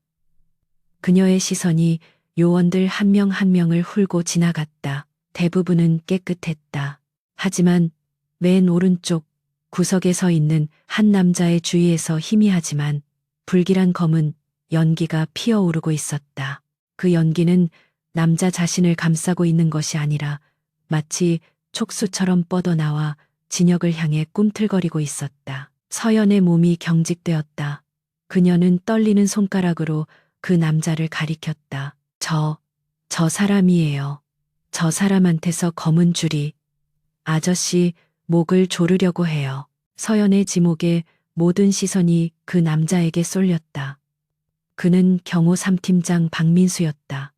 그녀의 시선이 요원들 한 명 한 명을 훑고 지나갔다. 대부분은 깨끗했다. 하지만 맨 오른쪽 구석에 서 있는 한 남자의 주위에서 희미하지만 불길한 검은 연기가 피어오르고 있었다. 그 연기는 남자 자신을 감싸고 있는 것이 아니라 마치 촉수처럼 뻗어나와 진혁을 향해 꿈틀거리고 있었다. 서연의 몸이 경직되었다. 그녀는 떨리는 손가락으로 그 남자를 가리켰다. 저 사람이에요. 저 사람한테서 검은 줄이 아저씨 목을 조르려고 해요. 서연의 지목에 모든 시선이 그 남자에게 쏠렸다. 그는 경호 3팀장 박민수였다.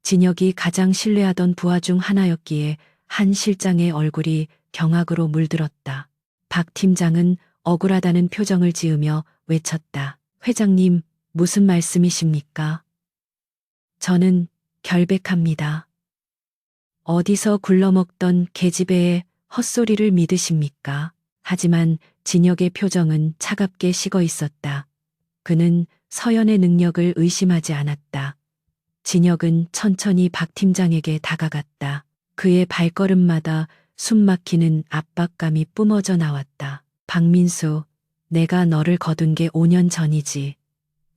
진혁이 가장 신뢰하던 부하 중 하나였기에 한 실장의 얼굴이 경악으로 물들었다. 박 팀장은 억울하다는 표정을 지으며 외쳤다. 회장님, 무슨 말씀이십니까? 저는 결백합니다. 어디서 굴러먹던 계집애의 헛소리를 믿으십니까? 하지만 진혁의 표정은 차갑게 식어 있었다. 그는 서연의 능력을 의심하지 않았다. 진혁은 천천히 박 팀장에게 다가갔다. 그의 발걸음마다 숨막히는 압박감이 뿜어져 나왔다. 박민수, 내가 너를 거둔 게 5년 전이지.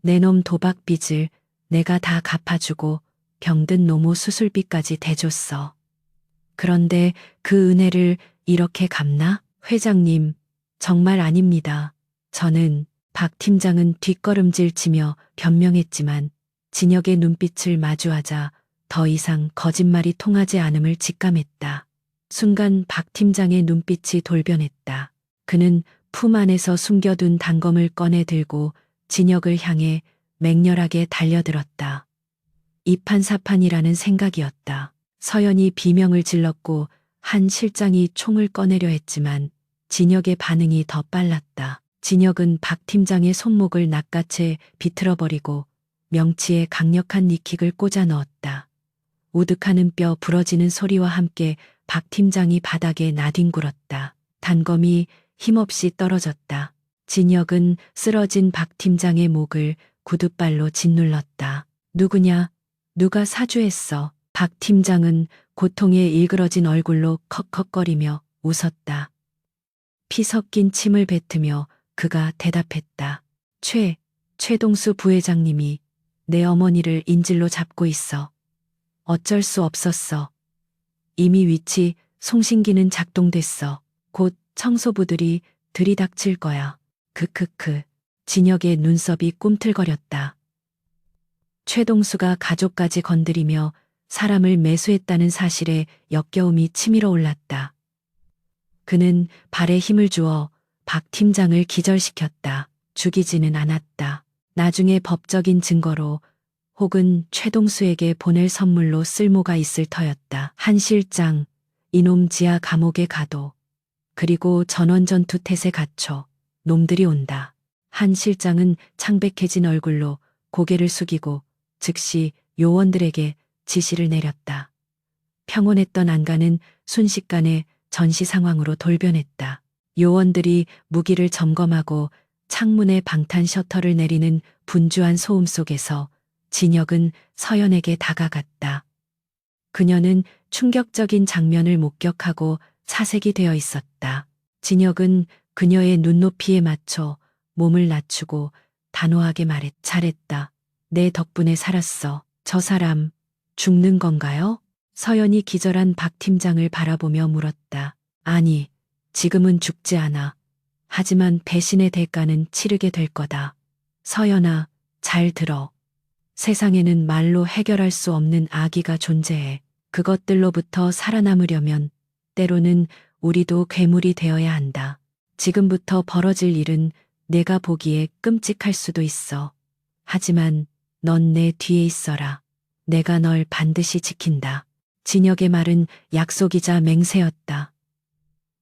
내 놈 도박 빚을 내가 다 갚아주고 병든 노모 수술비까지 대줬어. 그런데 그 은혜를 이렇게 갚나? 회장님, 정말 아닙니다. 저는 박 팀장은 뒷걸음질 치며 변명했지만 진혁의 눈빛을 마주하자 더 이상 거짓말이 통하지 않음을 직감했다. 순간 박 팀장의 눈빛이 돌변했다. 그는 품 안에서 숨겨둔 단검을 꺼내 들고 진혁을 향해 맹렬하게 달려들었다. 이판사판이라는 생각이었다. 서연이 비명을 질렀고 한 실장이 총을 꺼내려 했지만 진혁의 반응이 더 빨랐다. 진혁은 박 팀장의 손목을 낚아채 비틀어버리고 명치에 강력한 니킥을 꽂아 넣었다. 우득하는 뼈 부러지는 소리와 함께 박 팀장이 바닥에 나뒹굴었다. 단검이 힘없이 떨어졌다. 진혁은 쓰러진 박 팀장의 목을 구둣발로 짓눌렀다. 누구냐? 누가 사주했어? 박 팀장은 고통에 일그러진 얼굴로 컥컥거리며 웃었다. 피 섞인 침을 뱉으며 그가 대답했다. 최동수 부회장님이 내 어머니를 인질로 잡고 있어. 어쩔 수 없었어. 이미 위치 송신기는 작동됐어. 곧 청소부들이 들이닥칠 거야. 크크크. 진혁의 눈썹이 꿈틀거렸다. 최동수가 가족까지 건드리며 사람을 매수했다는 사실에 역겨움이 치밀어 올랐다. 그는 발에 힘을 주어 박 팀장을 기절시켰다. 죽이지는 않았다. 나중에 법적인 증거로 혹은 최동수에게 보낼 선물로 쓸모가 있을 터였다. 한 실장, 이놈 지하 감옥에 가도, 그리고 전원전투 탓에 갇혀 놈들이 온다. 한 실장은 창백해진 얼굴로 고개를 숙이고 즉시 요원들에게 지시를 내렸다. 평온했던 안가는 순식간에 전시 상황으로 돌변했다. 요원들이 무기를 점검하고 창문의 방탄 셔터를 내리는 분주한 소음 속에서 진혁은 서연에게 다가갔다. 그녀는 충격적인 장면을 목격하고 사색이 되어 있었다. 진혁은 그녀의 눈높이에 맞춰 몸을 낮추고 단호하게 말했. 잘했다. 내 덕분에 살았어. 저 사람 죽는 건가요? 서연이 기절한 박 팀장을 바라보며 물었다. 아니, 지금은 죽지 않아. 하지만 배신의 대가는 치르게 될 거다. 서연아, 잘 들어. 세상에는 말로 해결할 수 없는 악의가 존재해. 그것들로부터 살아남으려면 때로는 우리도 괴물이 되어야 한다. 지금부터 벌어질 일은 내가 보기에 끔찍할 수도 있어. 하지만 넌 내 뒤에 있어라. 내가 널 반드시 지킨다. 진혁의 말은 약속이자 맹세였다.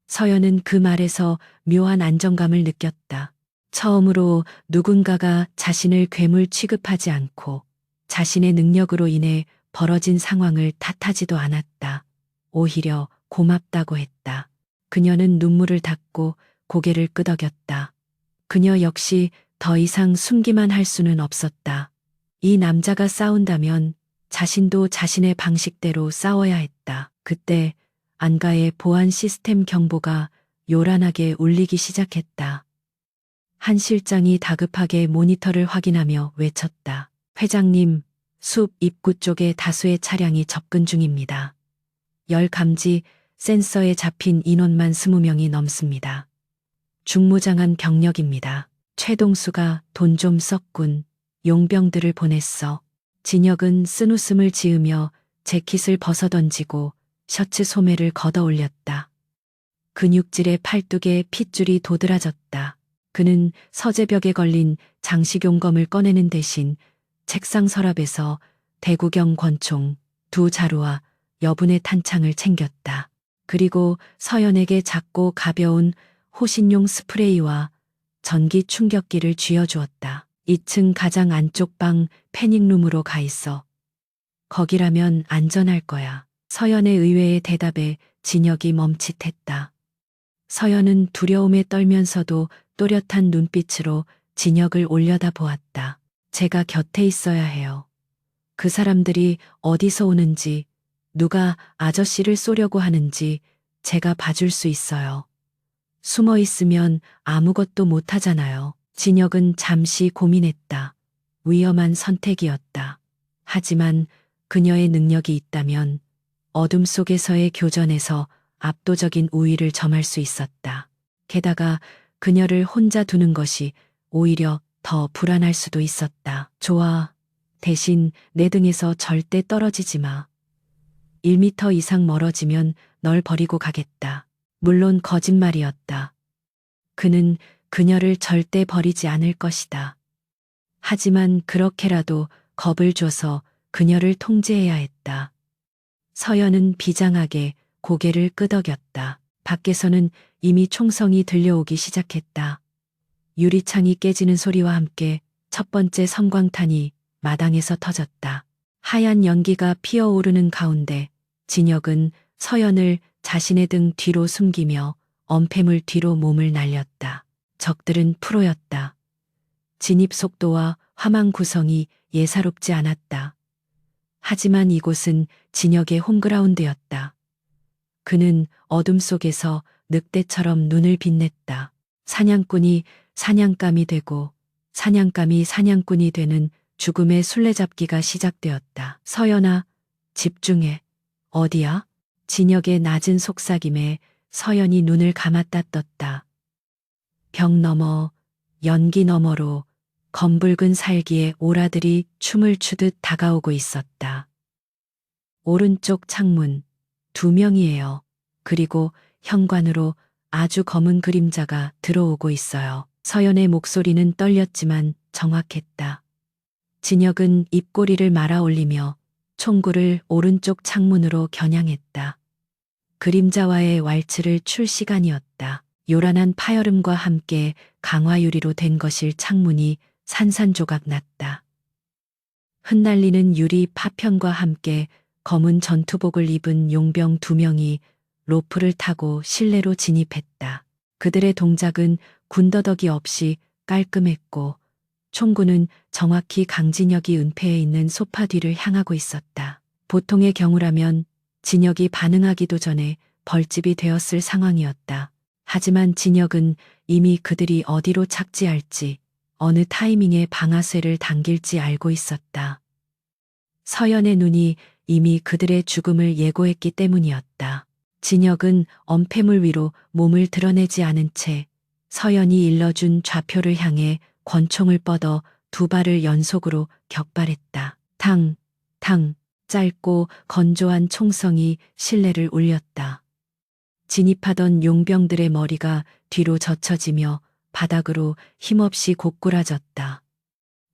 서연은 그 말에서 묘한 안정감을 느꼈다. 처음으로 누군가가 자신을 괴물 취급하지 않고 자신의 능력으로 인해 벌어진 상황을 탓하지도 않았다. 오히려 고맙다고 했다. 그녀는 눈물을 닦고 고개를 끄덕였다. 그녀 역시 더 이상 숨기만 할 수는 없었다. 이 남자가 싸운다면 자신도 자신의 방식대로 싸워야 했다. 그때 안가의 보안 시스템 경보가 요란하게 울리기 시작했다. 한 실장이 다급하게 모니터를 확인하며 외쳤다. 회장님, 숲 입구 쪽에 다수의 차량이 접근 중입니다. 열 감지 센서에 잡힌 인원만 20명이 넘습니다. 중무장한 병력입니다. 최동수가 돈 좀 썼군. 용병들을 보냈어. 진혁은 쓴웃음을 지으며 재킷을 벗어던지고 셔츠 소매를 걷어 올렸다. 근육질의 팔뚝에 핏줄이 도드라졌다. 그는 서재벽에 걸린 장식용검을 꺼내는 대신 책상 서랍에서 대구경 권총, 2자루와 여분의 탄창을 챙겼다. 그리고 서연에게 작고 가벼운 호신용 스프레이와 전기 충격기를 쥐어주었다. 2층 가장 안쪽 방 패닉룸으로 가 있어. 거기라면 안전할 거야. 서연의 의외의 대답에 진혁이 멈칫했다. 서연은 두려움에 떨면서도 또렷한 눈빛으로 진혁을 올려다 보았다. 제가 곁에 있어야 해요. 그 사람들이 어디서 오는지, 누가 아저씨를 쏘려고 하는지 제가 봐줄 수 있어요. 숨어 있으면 아무것도 못 하잖아요. 진혁은 잠시 고민했다. 위험한 선택이었다. 하지만 그녀의 능력이 있다면 어둠 속에서의 교전에서 압도적인 우위를 점할 수 있었다. 게다가 그녀를 혼자 두는 것이 오히려 더 불안할 수도 있었다. 좋아. 대신 내 등에서 절대 떨어지지 마. 1미터 이상 멀어지면 널 버리고 가겠다. 물론 거짓말이었다. 그는 그녀를 절대 버리지 않을 것이다. 하지만 그렇게라도 겁을 줘서 그녀를 통제해야 했다. 서연은 비장하게 고개를 끄덕였다. 밖에서는 이미 총성이 들려오기 시작했다. 유리창이 깨지는 소리와 함께 첫 번째 섬광탄이 마당에서 터졌다. 하얀 연기가 피어오르는 가운데 진혁은 서연을 자신의 등 뒤로 숨기며 엄폐물 뒤로 몸을 날렸다. 적들은 프로였다. 진입 속도와 화망 구성이 예사롭지 않았다. 하지만 이곳은 진혁의 홈그라운드였다. 그는 어둠 속에서 늑대처럼 눈을 빛냈다. 사냥꾼이 사냥감이 되고 사냥감이 사냥꾼이 되는 죽음의 술래잡기가 시작되었다. 서연아, 집중해. 어디야? 진혁의 낮은 속삭임에 서연이 눈을 감았다 떴다. 벽 너머, 연기 너머로 검붉은 살기에 오라들이 춤을 추듯 다가오고 있었다. 오른쪽 창문, 2명이에요. 그리고 현관으로 아주 검은 그림자가 들어오고 있어요. 서연의 목소리는 떨렸지만 정확했다. 진혁은 입꼬리를 말아 올리며 총구를 오른쪽 창문으로 겨냥했다. 그림자와의 왈츠를 출 시간이었다. 요란한 파열음과 함께 강화유리로 된 거실 창문이 산산조각 났다. 흩날리는 유리 파편과 함께 검은 전투복을 입은 용병 2명이 로프를 타고 실내로 진입했다. 그들의 동작은 군더더기 없이 깔끔했고 총구는 정확히 강진혁이 은폐해 있는 소파 뒤를 향하고 있었다. 보통의 경우라면 진혁이 반응하기도 전에 벌집이 되었을 상황이었다. 하지만 진혁은 이미 그들이 어디로 착지할지, 어느 타이밍에 방아쇠를 당길지 알고 있었다. 서연의 눈이 이미 그들의 죽음을 예고했기 때문이었다. 진혁은 엄폐물 위로 몸을 드러내지 않은 채 서연이 일러준 좌표를 향해 권총을 뻗어 2발을 연속으로 격발했다. 탕, 탕, 짧고 건조한 총성이 실내를 울렸다. 진입하던 용병들의 머리가 뒤로 젖혀지며 바닥으로 힘없이 고꾸라졌다.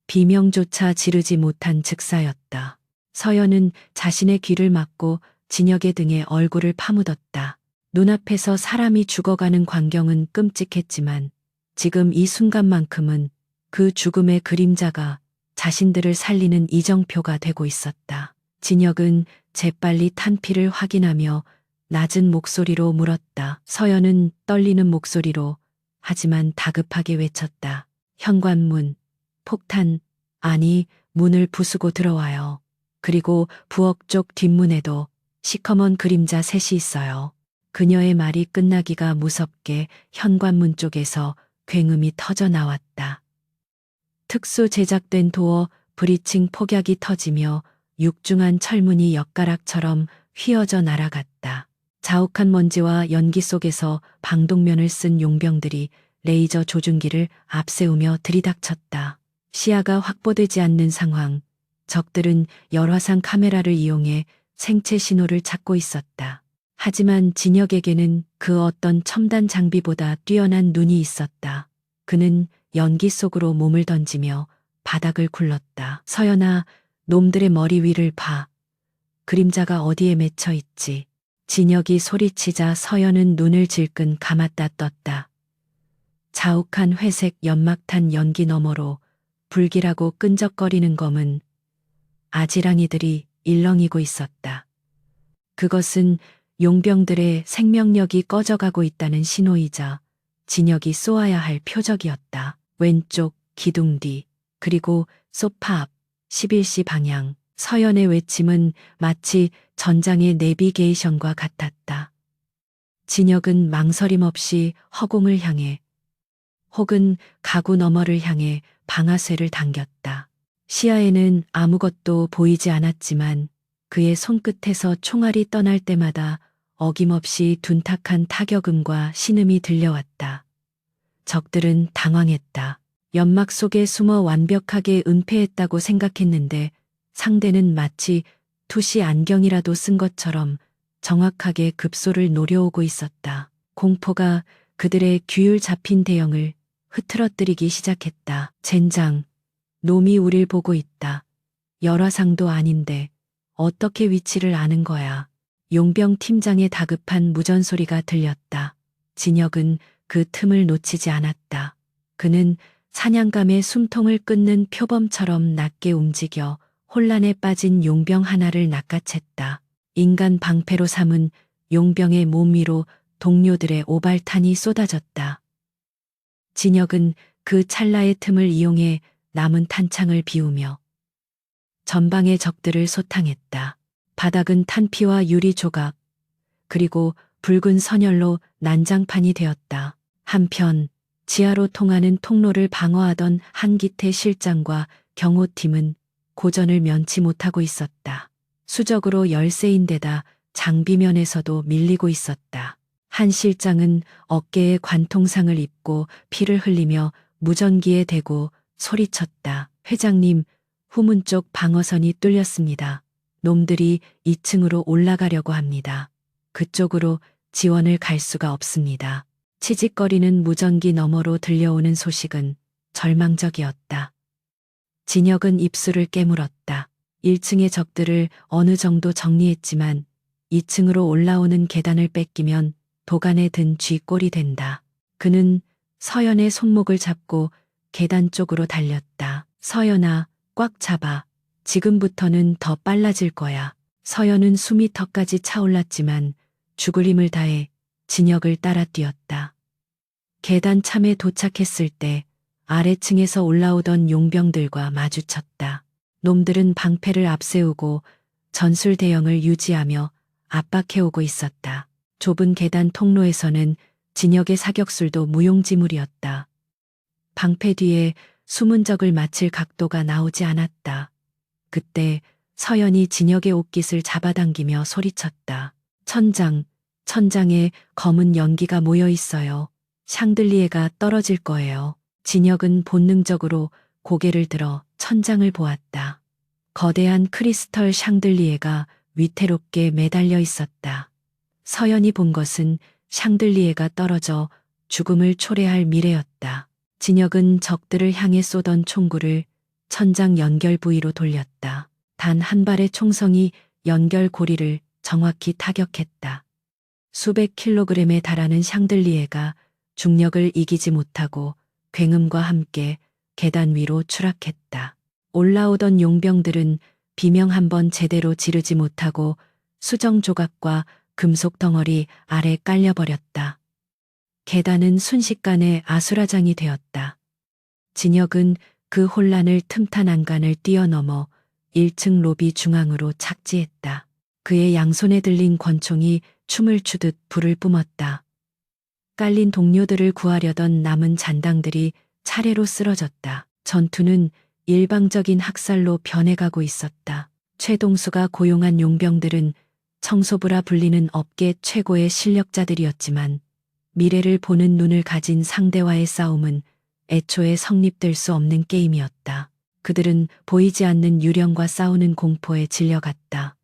비명조차 지르지 못한 즉사였다. 서연은 자신의 귀를 막고 진혁의 등에 얼굴을 파묻었다. 눈앞에서 사람이 죽어가는 광경은 끔찍했지만 지금 이 순간만큼은 그 죽음의 그림자가 자신들을 살리는 이정표가 되고 있었다. 진혁은 재빨리 탄 피를 확인하며 낮은 목소리로 물었다. 서연은 떨리는 목소리로 하지만 다급하게 외쳤다. 현관문, 폭탄, 아니 문을 부수고 들어와요. 그리고 부엌 쪽 뒷문에도 시커먼 그림자 셋이 있어요. 그녀의 말이 끝나기가 무섭게 현관문 쪽에서 굉음이 터져 나왔다. 특수 제작된 도어 브리칭 폭약이 터지며 육중한 철문이 엿가락처럼 휘어져 날아갔다. 자욱한 먼지와 연기 속에서 방독면을 쓴 용병들이 레이저 조준기를 앞세우며 들이닥쳤다. 시야가 확보되지 않는 상황, 적들은 열화상 카메라를 이용해 생체 신호를 찾고 있었다. 하지만 진혁에게는 그 어떤 첨단 장비보다 뛰어난 눈이 있었다. 그는 연기 속으로 몸을 던지며 바닥을 굴렀다. 서연아, 놈들의 머리 위를 봐. 그림자가 어디에 맺혀 있지. 진혁이 소리치자 서연은 눈을 질끈 감았다 떴다. 자욱한 회색 연막탄 연기 너머로 불길하고 끈적거리는 검은 아지랑이들이 일렁이고 있었다. 그것은 용병들의 생명력이 꺼져가고 있다는 신호이자 진혁이 쏘아야 할 표적이었다. 왼쪽 기둥 뒤 그리고 소파 앞 11시 방향. 서연의 외침은 마치 전장의 내비게이션과 같았다. 진혁은 망설임 없이 허공을 향해 혹은 가구 너머를 향해 방아쇠를 당겼다. 시야에는 아무것도 보이지 않았지만 그의 손끝에서 총알이 떠날 때마다 어김없이 둔탁한 타격음과 신음이 들려왔다. 적들은 당황했다. 연막 속에 숨어 완벽하게 은폐했다고 생각했는데 상대는 마치 투시 안경이라도 쓴 것처럼 정확하게 급소를 노려오고 있었다. 공포가 그들의 규율 잡힌 대형을 흐트러뜨리기 시작했다. 젠장, 놈이 우릴 보고 있다. 열화상도 아닌데 어떻게 위치를 아는 거야. 용병 팀장의 다급한 무전소리가 들렸다. 진혁은 그 틈을 놓치지 않았다. 그는 사냥감의 숨통을 끊는 표범처럼 낮게 움직여 혼란에 빠진 용병 하나를 낚아챘다. 인간 방패로 삼은 용병의 몸 위로 동료들의 오발탄이 쏟아졌다. 진혁은 그 찰나의 틈을 이용해 남은 탄창을 비우며 전방의 적들을 소탕했다. 바닥은 탄피와 유리 조각, 그리고 붉은 선열로 난장판이 되었다. 한편 지하로 통하는 통로를 방어하던 한기태 실장과 경호팀은 고전을 면치 못하고 있었다. 수적으로 열세인데다 장비면에서도 밀리고 있었다. 한 실장은 어깨에 관통상을 입고 피를 흘리며 무전기에 대고 소리쳤다. 회장님, 후문 쪽 방어선이 뚫렸습니다. 놈들이 2층으로 올라가려고 합니다. 그쪽으로 지원을 갈 수가 없습니다. 치직거리는 무전기 너머로 들려오는 소식은 절망적이었다. 진혁은 입술을 깨물었다. 1층의 적들을 어느 정도 정리했지만 2층으로 올라오는 계단을 뺏기면 도간에 든 쥐꼴이 된다. 그는 서연의 손목을 잡고 계단 쪽으로 달렸다. 서연아, 꽉 잡아. 지금부터는 더 빨라질 거야. 서연은 숨이 턱까지 차올랐지만 죽을 힘을 다해 진혁을 따라 뛰었다. 계단 참에 도착했을 때 아래층에서 올라오던 용병들과 마주쳤다. 놈들은 방패를 앞세우고 전술 대형을 유지하며 압박해오고 있었다. 좁은 계단 통로에서는 진혁의 사격술도 무용지물이었다. 방패 뒤에 숨은 적을 맞힐 각도가 나오지 않았다. 그때 서연이 진혁의 옷깃을 잡아당기며 소리쳤다. 천장에 검은 연기가 모여 있어요. 샹들리에가 떨어질 거예요. 진혁은 본능적으로 고개를 들어 천장을 보았다. 거대한 크리스털 샹들리에가 위태롭게 매달려 있었다. 서연이 본 것은 샹들리에가 떨어져 죽음을 초래할 미래였다. 진혁은 적들을 향해 쏘던 총구를 천장 연결 부위로 돌렸다. 단 한 발의 총성이 연결 고리를 정확히 타격했다. 수백 킬로그램에 달하는 샹들리에가 중력을 이기지 못하고 굉음과 함께 계단 위로 추락했다. 올라오던 용병들은 비명 한 번 제대로 지르지 못하고 수정 조각과 금속 덩어리 아래 깔려버렸다. 계단은 순식간에 아수라장이 되었다. 진혁은 그 혼란을 틈탄 안간을 뛰어넘어 1층 로비 중앙으로 착지했다. 그의 양손에 들린 권총이 춤을 추듯 불을 뿜었다. 깔린 동료들을 구하려던 남은 잔당들이 차례로 쓰러졌다. 전투는 일방적인 학살로 변해가고 있었다. 최동수가 고용한 용병들은 청소부라 불리는 업계 최고의 실력자들이었지만 미래를 보는 눈을 가진 상대와의 싸움은 애초에 성립될 수 없는 게임이었다. 그들은 보이지 않는 유령과 싸우는 공포에 질려갔다.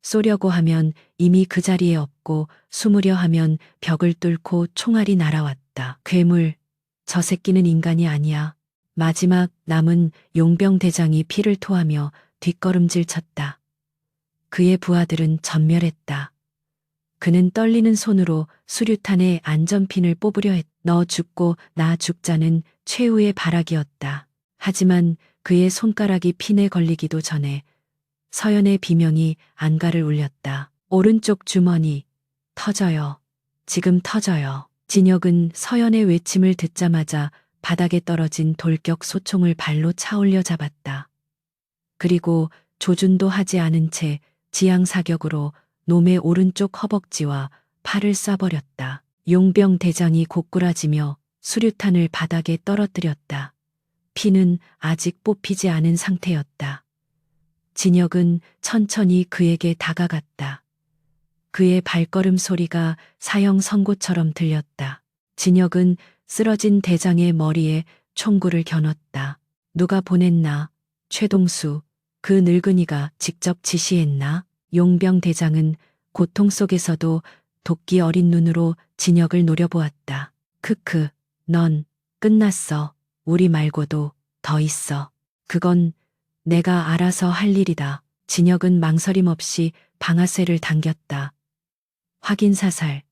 쏘려고 하면 이미 그 자리에 없고 잡고 숨으려 하면 벽을 뚫고 총알이 날아왔다. 괴물, 저 새끼는 인간이 아니야. 마지막 남은 용병 대장이 피를 토하며 뒷걸음질 쳤다. 그의 부하들은 전멸했다. 그는 떨리는 손으로 수류탄에 안전핀을 뽑으려 했다. 너 죽고 나 죽자는 최후의 발악이었다. 하지만 그의 손가락이 핀에 걸리기도 전에 서연의 비명이 안가를 울렸다. 오른쪽 주머니 터져요. 지금 터져요. 진혁은 서연의 외침을 듣자마자 바닥에 떨어진 돌격 소총을 발로 차올려 잡았다. 그리고 조준도 하지 않은 채 지향사격으로 놈의 오른쪽 허벅지와 팔을 쏴버렸다. 용병 대장이 고꾸라지며 수류탄을 바닥에 떨어뜨렸다. 피는 아직 뽑히지 않은 상태였다. 진혁은 천천히 그에게 다가갔다. 그의 발걸음 소리가 사형 선고처럼 들렸다. 진혁은 쓰러진 대장의 머리에 총구를 겨눴다. 누가 보냈나? 최동수, 그 늙은이가 직접 지시했나? 용병 대장은 고통 속에서도 도끼 어린 눈으로 진혁을 노려보았다. 크크, 넌 끝났어. 우리 말고도 더 있어. 그건 내가 알아서 할 일이다. 진혁은 망설임 없이 방아쇠를 당겼다. 확인 사살.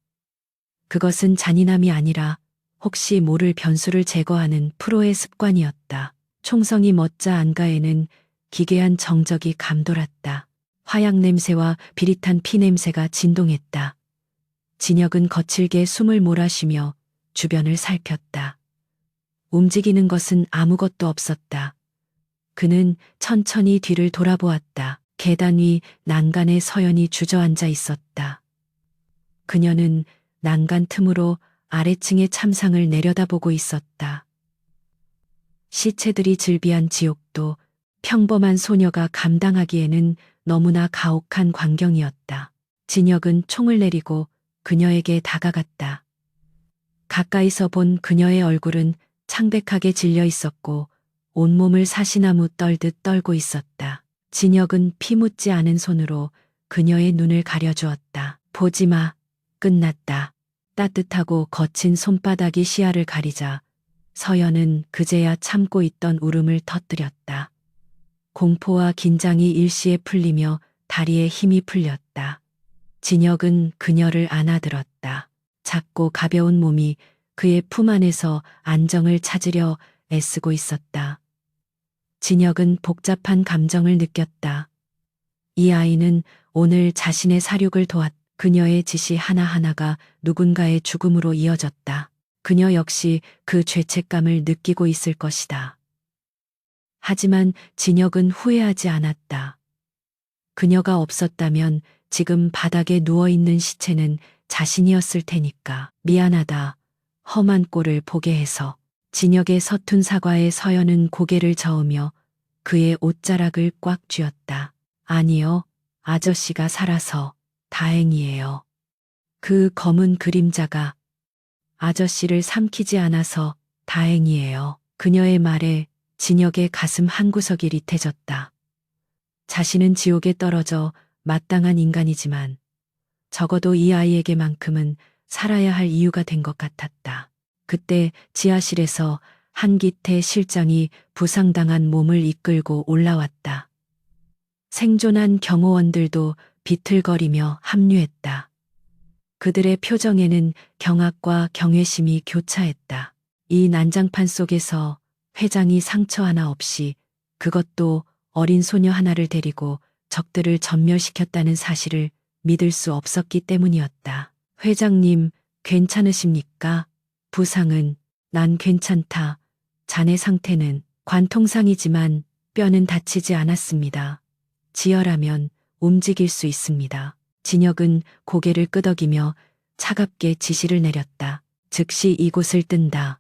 그것은 잔인함이 아니라 혹시 모를 변수를 제거하는 프로의 습관이었다. 총성이 멋자 안가에는 기괴한 정적이 감돌았다. 화약 냄새와 비릿한 피 냄새가 진동했다. 진혁은 거칠게 숨을 몰아쉬며 주변을 살폈다. 움직이는 것은 아무것도 없었다. 그는 천천히 뒤를 돌아보았다. 계단 위 난간에 서연이 주저앉아 있었다. 그녀는 난간 틈으로 아래층의 참상을 내려다보고 있었다. 시체들이 즐비한 지옥도 평범한 소녀가 감당하기에는 너무나 가혹한 광경이었다. 진혁은 총을 내리고 그녀에게 다가갔다. 가까이서 본 그녀의 얼굴은 창백하게 질려 있었고 온몸을 사시나무 떨듯 떨고 있었다. 진혁은 피 묻지 않은 손으로 그녀의 눈을 가려주었다. 보지 마. 끝났다. 따뜻하고 거친 손바닥이 시야를 가리자 서연은 그제야 참고 있던 울음을 터뜨렸다. 공포와 긴장이 일시에 풀리며 다리에 힘이 풀렸다. 진혁은 그녀를 안아들었다. 작고 가벼운 몸이 그의 품 안에서 안정을 찾으려 애쓰고 있었다. 진혁은 복잡한 감정을 느꼈다. 이 아이는 오늘 자신의 사륙을 도왔다. 그녀의 지시 하나하나가 누군가의 죽음으로 이어졌다. 그녀 역시 그 죄책감을 느끼고 있을 것이다. 하지만 진혁은 후회하지 않았다. 그녀가 없었다면 지금 바닥에 누워있는 시체는 자신이었을 테니까. 미안하다. 험한 꼴을 보게 해서. 진혁의 서툰 사과에 서연은 고개를 저으며 그의 옷자락을 꽉 쥐었다. 아니요. 아저씨가 살아서 다행이에요. 그 검은 그림자가 아저씨를 삼키지 않아서 다행이에요. 그녀의 말에 진혁의 가슴 한구석이 릿해졌다. 자신은 지옥에 떨어져 마땅한 인간이지만 적어도 이 아이에게만큼은 살아야 할 이유가 된 것 같았다. 그때 지하실에서 한기태 실장이 부상당한 몸을 이끌고 올라왔다. 생존한 경호원들도 비틀거리며 합류했다. 그들의 표정에는 경악과 경외심이 교차했다. 이 난장판 속에서 회장이 상처 하나 없이, 그것도 어린 소녀 하나를 데리고 적들을 전멸시켰다는 사실을 믿을 수 없었기 때문이었다. 회장님, 괜찮으십니까? 부상은? 난 괜찮다. 자네 상태는? 관통상이지만 뼈는 다치지 않았습니다. 지혈하면 움직일 수 있습니다. 진혁은 고개를 끄덕이며 차갑게 지시를 내렸다. 즉시 이곳을 뜬다.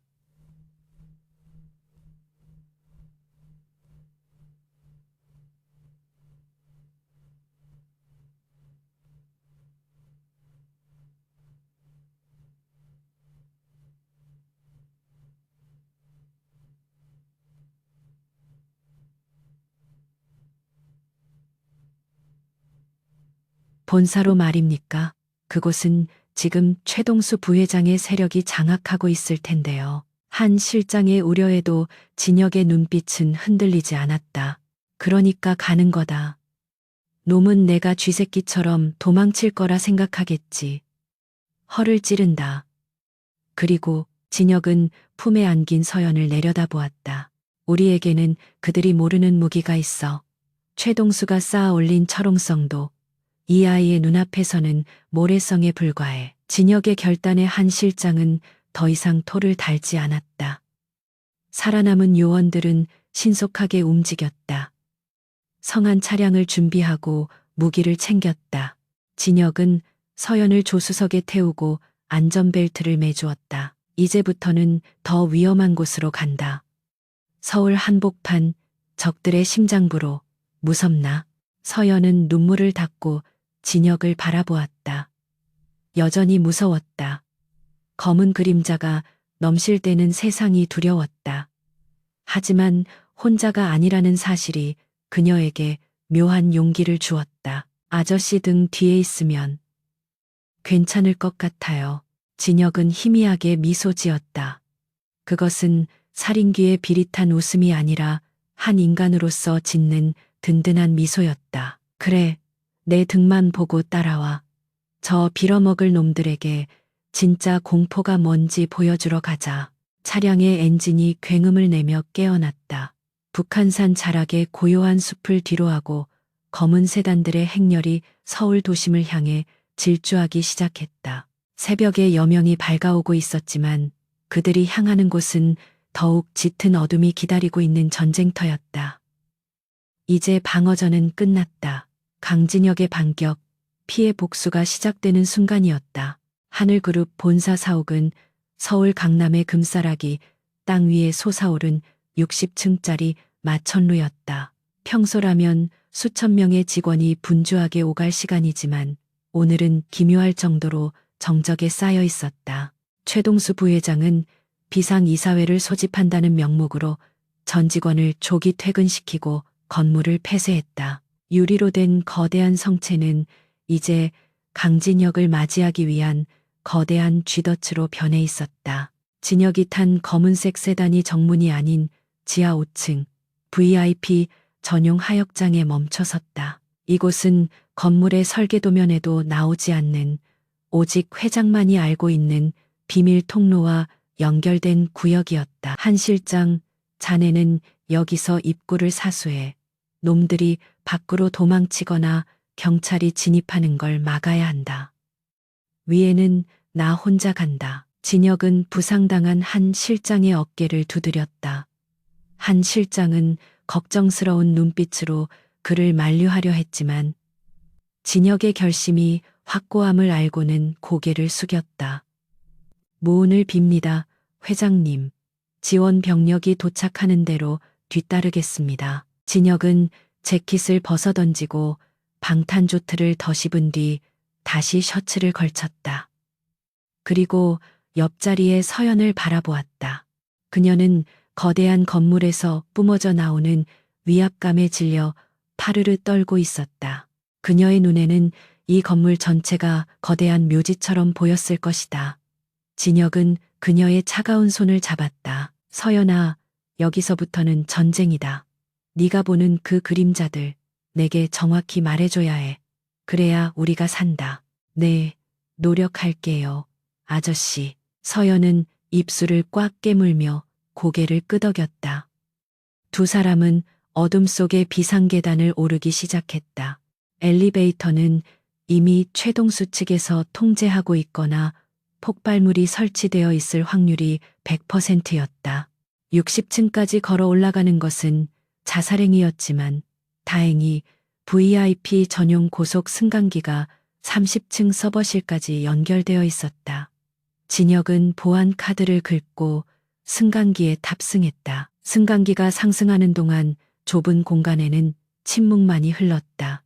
본사로 말입니까? 그곳은 지금 최동수 부회장의 세력이 장악하고 있을 텐데요. 한 실장의 우려에도 진혁의 눈빛은 흔들리지 않았다. 그러니까 가는 거다. 놈은 내가 쥐새끼처럼 도망칠 거라 생각하겠지. 허를 찌른다. 그리고 진혁은 품에 안긴 서연을 내려다보았다. 우리에게는 그들이 모르는 무기가 있어. 최동수가 쌓아 올린 철옹성도 이 아이의 눈앞에서는 모래성에 불과해. 진혁의 결단에 한 실장은 더 이상 토를 달지 않았다. 살아남은 요원들은 신속하게 움직였다. 성한 차량을 준비하고 무기를 챙겼다. 진혁은 서연을 조수석에 태우고 안전벨트를 매주었다. 이제부터는 더 위험한 곳으로 간다. 서울 한복판 적들의 심장부로. 무섭나? 서연은 눈물을 닦고 진혁을 바라보았다. 여전히 무서웠다. 검은 그림자가 넘실대는 세상이 두려웠다. 하지만 혼자가 아니라는 사실이 그녀에게 묘한 용기를 주었다. 아저씨 등 뒤에 있으면 괜찮을 것 같아요. 진혁은 희미하게 미소 지었다. 그것은 살인귀의 비릿한 웃음이 아니라 한 인간으로서 짓는 든든한 미소였다. 그래, 내 등만 보고 따라와. 저 빌어먹을 놈들에게 진짜 공포가 뭔지 보여주러 가자. 차량의 엔진이 굉음을 내며 깨어났다. 북한산 자락의 고요한 숲을 뒤로하고 검은 세단들의 행렬이 서울 도심을 향해 질주하기 시작했다. 새벽의 여명이 밝아오고 있었지만 그들이 향하는 곳은 더욱 짙은 어둠이 기다리고 있는 전쟁터였다. 이제 방어전은 끝났다. 강진혁의 반격, 피해 복수가 시작되는 순간이었다. 하늘그룹 본사 사옥은 서울 강남의 금싸라기 땅 위에 솟아오른 60층짜리 마천루였다. 평소라면 수천 명의 직원이 분주하게 오갈 시간이지만 오늘은 기묘할 정도로 정적에 쌓여 있었다. 최동수 부회장은 비상이사회를 소집한다는 명목으로 전 직원을 조기 퇴근시키고 건물을 폐쇄했다. 유리로 된 거대한 성체는 이제 강진혁을 맞이하기 위한 거대한 쥐덫으로 변해 있었다. 진혁이 탄 검은색 세단이 정문이 아닌 지하 5층 VIP 전용 하역장에 멈춰섰다. 이곳은 건물의 설계도면에도 나오지 않는 오직 회장만이 알고 있는 비밀 통로와 연결된 구역이었다. 한 실장, 자네는 여기서 입구를 사수해 놈들이 밖으로 도망치거나 경찰이 진입하는 걸 막아야 한다. 위에는 나 혼자 간다. 진혁은 부상당한 한 실장의 어깨를 두드렸다. 한 실장은 걱정스러운 눈빛으로 그를 만류하려 했지만 진혁의 결심이 확고함을 알고는 고개를 숙였다. 무운을 빕니다, 회장님. 지원 병력이 도착하는 대로 뒤따르겠습니다. 진혁은 재킷을 벗어던지고 방탄조트를 덧입은 뒤 다시 셔츠를 걸쳤다. 그리고 옆자리에 서연을 바라보았다. 그녀는 거대한 건물에서 뿜어져 나오는 위압감에 질려 파르르 떨고 있었다. 그녀의 눈에는 이 건물 전체가 거대한 묘지처럼 보였을 것이다. 진혁은 그녀의 차가운 손을 잡았다. 서연아, 여기서부터는 전쟁이다. 네가 보는 그 그림자들 내게 정확히 말해줘야 해. 그래야 우리가 산다. 네, 노력할게요, 아저씨. 서연은 입술을 꽉 깨물며 고개를 끄덕였다. 두 사람은 어둠 속의 비상계단을 오르기 시작했다. 엘리베이터는 이미 최동수 측에서 통제하고 있거나 폭발물이 설치되어 있을 확률이 100%였다. 60층까지 걸어 올라가는 것은 자살행위였지만 다행히 VIP 전용 고속 승강기가 30층 서버실까지 연결되어 있었다. 진혁은 보안 카드를 긁고 승강기에 탑승했다. 승강기가 상승하는 동안 좁은 공간에는 침묵만이 흘렀다.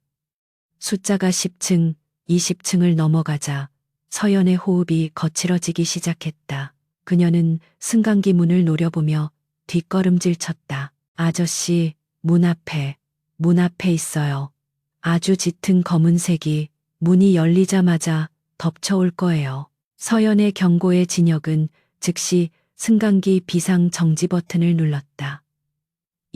숫자가 10층, 20층을 넘어가자 서연의 호흡이 거칠어지기 시작했다. 그녀는 승강기 문을 노려보며 뒷걸음질 쳤다. 아저씨, 문 앞에 있어요. 아주 짙은 검은색이 문이 열리자마자 덮쳐올 거예요. 서연의 경고에 진혁은 즉시 승강기 비상 정지 버튼을 눌렀다.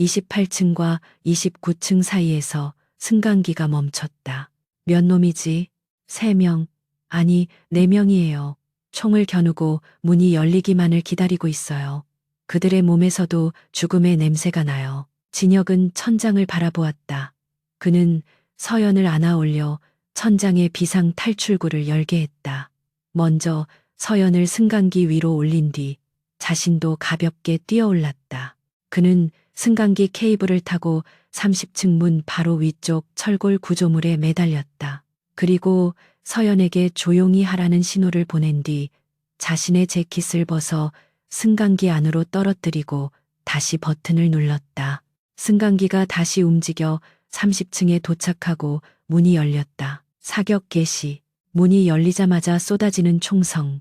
28층과 29층 사이에서 승강기가 멈췄다. 몇 놈이지? 3명, 아니 4명이에요. 총을 겨누고 문이 열리기만을 기다리고 있어요. 그들의 몸에서도 죽음의 냄새가 나요. 진혁은 천장을 바라보았다. 그는 서연을 안아 올려 천장의 비상 탈출구를 열게 했다. 먼저 서연을 승강기 위로 올린 뒤 자신도 가볍게 뛰어올랐다. 그는 승강기 케이블을 타고 30층 문 바로 위쪽 철골 구조물에 매달렸다. 그리고 서연에게 조용히 하라는 신호를 보낸 뒤 자신의 재킷을 벗어 승강기 안으로 떨어뜨리고 다시 버튼을 눌렀다. 승강기가 다시 움직여 30층에 도착하고 문이 열렸다. 사격 개시. 문이 열리자마자 쏟아지는 총성.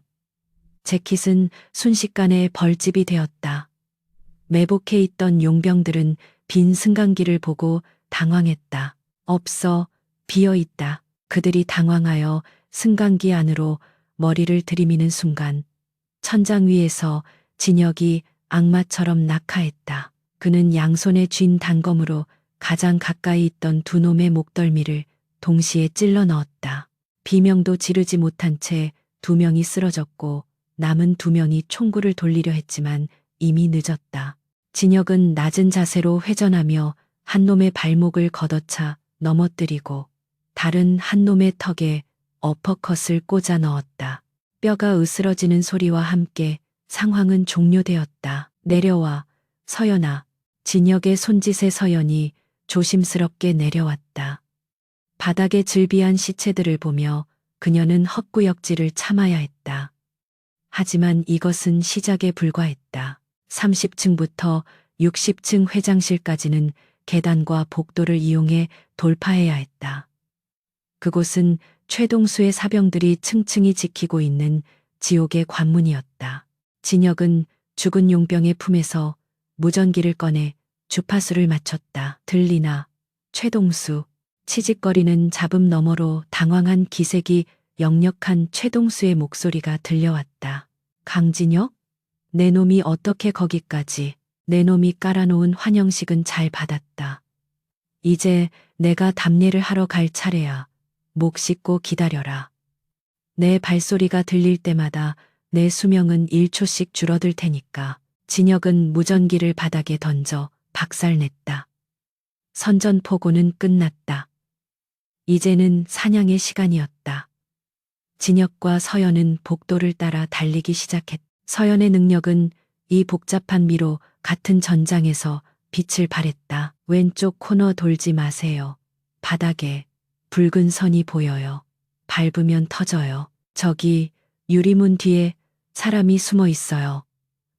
재킷은 순식간에 벌집이 되었다. 매복해 있던 용병들은 빈 승강기를 보고 당황했다. 없어, 비어 있다. 그들이 당황하여 승강기 안으로 머리를 들이미는 순간 천장 위에서 진혁이 악마처럼 낙하했다. 그는 양손에 쥔 단검으로 가장 가까이 있던 두 놈의 목덜미를 동시에 찔러 넣었다. 비명도 지르지 못한 채 2명이 쓰러졌고 남은 2명이 총구를 돌리려 했지만 이미 늦었다. 진혁은 낮은 자세로 회전하며 한 놈의 발목을 걷어차 넘어뜨리고 다른 한 놈의 턱에 어퍼컷을 꽂아 넣었다. 뼈가 으스러지는 소리와 함께 상황은 종료되었다. 내려와, 서연아. 진혁의 손짓에 서연이 조심스럽게 내려왔다. 바닥에 즐비한 시체들을 보며 그녀는 헛구역질을 참아야 했다. 하지만 이것은 시작에 불과했다. 30층부터 60층 회장실까지는 계단과 복도를 이용해 돌파해야 했다. 그곳은 최동수의 사병들이 층층이 지키고 있는 지옥의 관문이었다. 진혁은 죽은 용병의 품에서 무전기를 꺼내 주파수를 맞췄다. 들리나? 최동수. 치직거리는 잡음 너머로 당황한 기색이 역력한 최동수의 목소리가 들려왔다. 강진혁? 내 놈이 어떻게 거기까지? 내 놈이 깔아놓은 환영식은 잘 받았다. 이제 내가 답례를 하러 갈 차례야. 목 씻고 기다려라. 내 발소리가 들릴 때마다 내 수명은 1초씩 줄어들 테니까. 진혁은 무전기를 바닥에 던져 박살냈다. 선전포고는 끝났다. 이제는 사냥의 시간이었다. 진혁과 서연은 복도를 따라 달리기 시작했다. 서연의 능력은 이 복잡한 미로 같은 전장에서 빛을 발했다. 왼쪽 코너 돌지 마세요. 바닥에 붉은 선이 보여요. 밟으면 터져요. 저기 유리문 뒤에 사람이 숨어 있어요.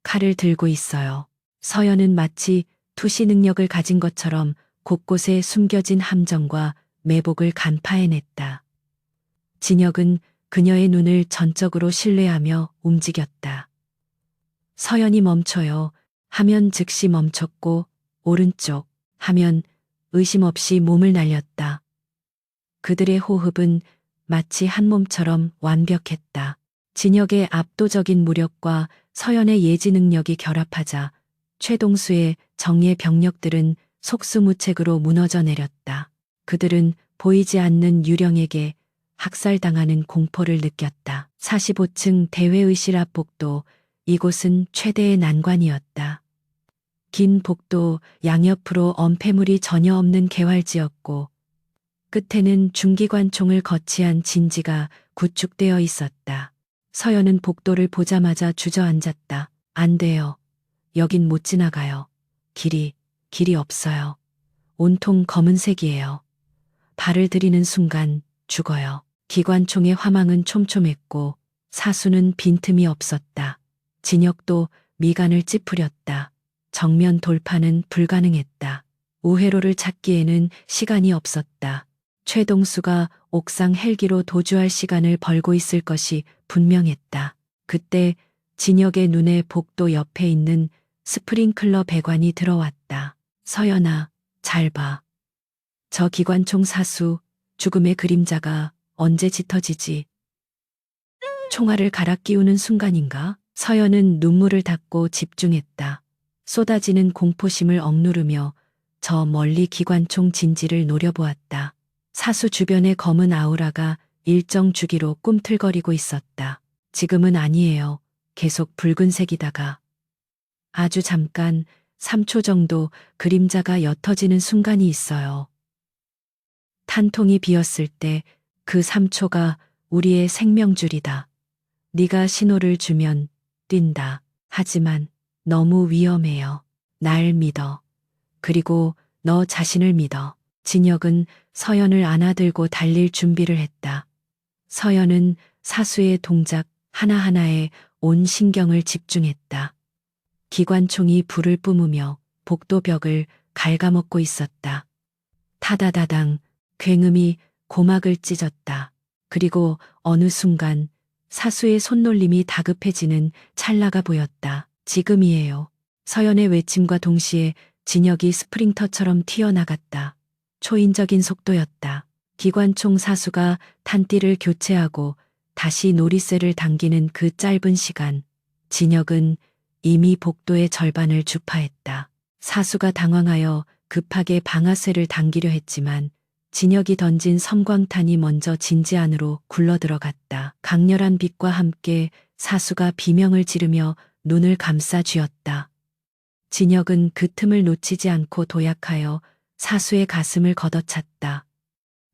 칼을 들고 있어요. 서연은 마치 투시 능력을 가진 것처럼 곳곳에 숨겨진 함정과 매복을 간파해냈다. 진혁은 그녀의 눈을 전적으로 신뢰하며 움직였다. 서연이 멈춰요. 하면 즉시 멈췄고 오른쪽 하면 의심 없이 몸을 날렸다. 그들의 호흡은 마치 한 몸처럼 완벽했다. 진혁의 압도적인 무력과 서연의 예지 능력이 결합하자 최동수의 정예 병력들은 속수무책으로 무너져 내렸다. 그들은 보이지 않는 유령에게 학살당하는 공포를 느꼈다. 45층 대회의실 앞 복도, 이곳은 최대의 난관이었다. 긴 복도 양옆으로 엄폐물이 전혀 없는 개활지였고 끝에는 중기관총을 거치한 진지가 구축되어 있었다. 서연은 복도를 보자마자 주저앉았다. 안 돼요. 여긴 못 지나가요. 길이 없어요. 온통 검은색이에요. 발을 들이는 순간 죽어요. 기관총의 화망은 촘촘했고 사수는 빈틈이 없었다. 진혁도 미간을 찌푸렸다. 정면 돌파는 불가능했다. 우회로를 찾기에는 시간이 없었다. 최동수가 옥상 헬기로 도주할 시간을 벌고 있을 것이 분명했다. 그때 진혁의 눈에 복도 옆에 있는 스프링클러 배관이 들어왔다. 서연아, 잘 봐. 저 기관총 사수, 죽음의 그림자가 언제 짙어지지? 총알을 갈아 끼우는 순간인가? 서연은 눈물을 닦고 집중했다. 쏟아지는 공포심을 억누르며 저 멀리 기관총 진지를 노려보았다. 사수 주변의 검은 아우라가 일정 주기로 꿈틀거리고 있었다. 지금은 아니에요. 계속 붉은색이다가 아주 잠깐 3초 정도 그림자가 옅어지는 순간이 있어요. 탄통이 비었을 때 그 3초가 우리의 생명줄이다. 네가 신호를 주면 뛴다. 하지만 너무 위험해요. 날 믿어. 그리고 너 자신을 믿어. 진혁은 서연을 안아들고 달릴 준비를 했다. 서연은 사수의 동작 하나하나에 온 신경을 집중했다. 기관총이 불을 뿜으며 복도벽을 갉아먹고 있었다. 타다다당 굉음이 고막을 찢었다. 그리고 어느 순간 사수의 손놀림이 다급해지는 찰나가 보였다. 지금이에요. 서연의 외침과 동시에 진혁이 스프링터처럼 튀어나갔다. 초인적인 속도였다. 기관총 사수가 탄띠를 교체하고 다시 놀이쇠를 당기는 그 짧은 시간, 진혁은 이미 복도의 절반을 주파했다. 사수가 당황하여 급하게 방아쇠를 당기려 했지만 진혁이 던진 섬광탄이 먼저 진지 안으로 굴러들어갔다. 강렬한 빛과 함께 사수가 비명을 지르며 눈을 감싸 쥐었다. 진혁은 그 틈을 놓치지 않고 도약하여 사수의 가슴을 걷어찼다.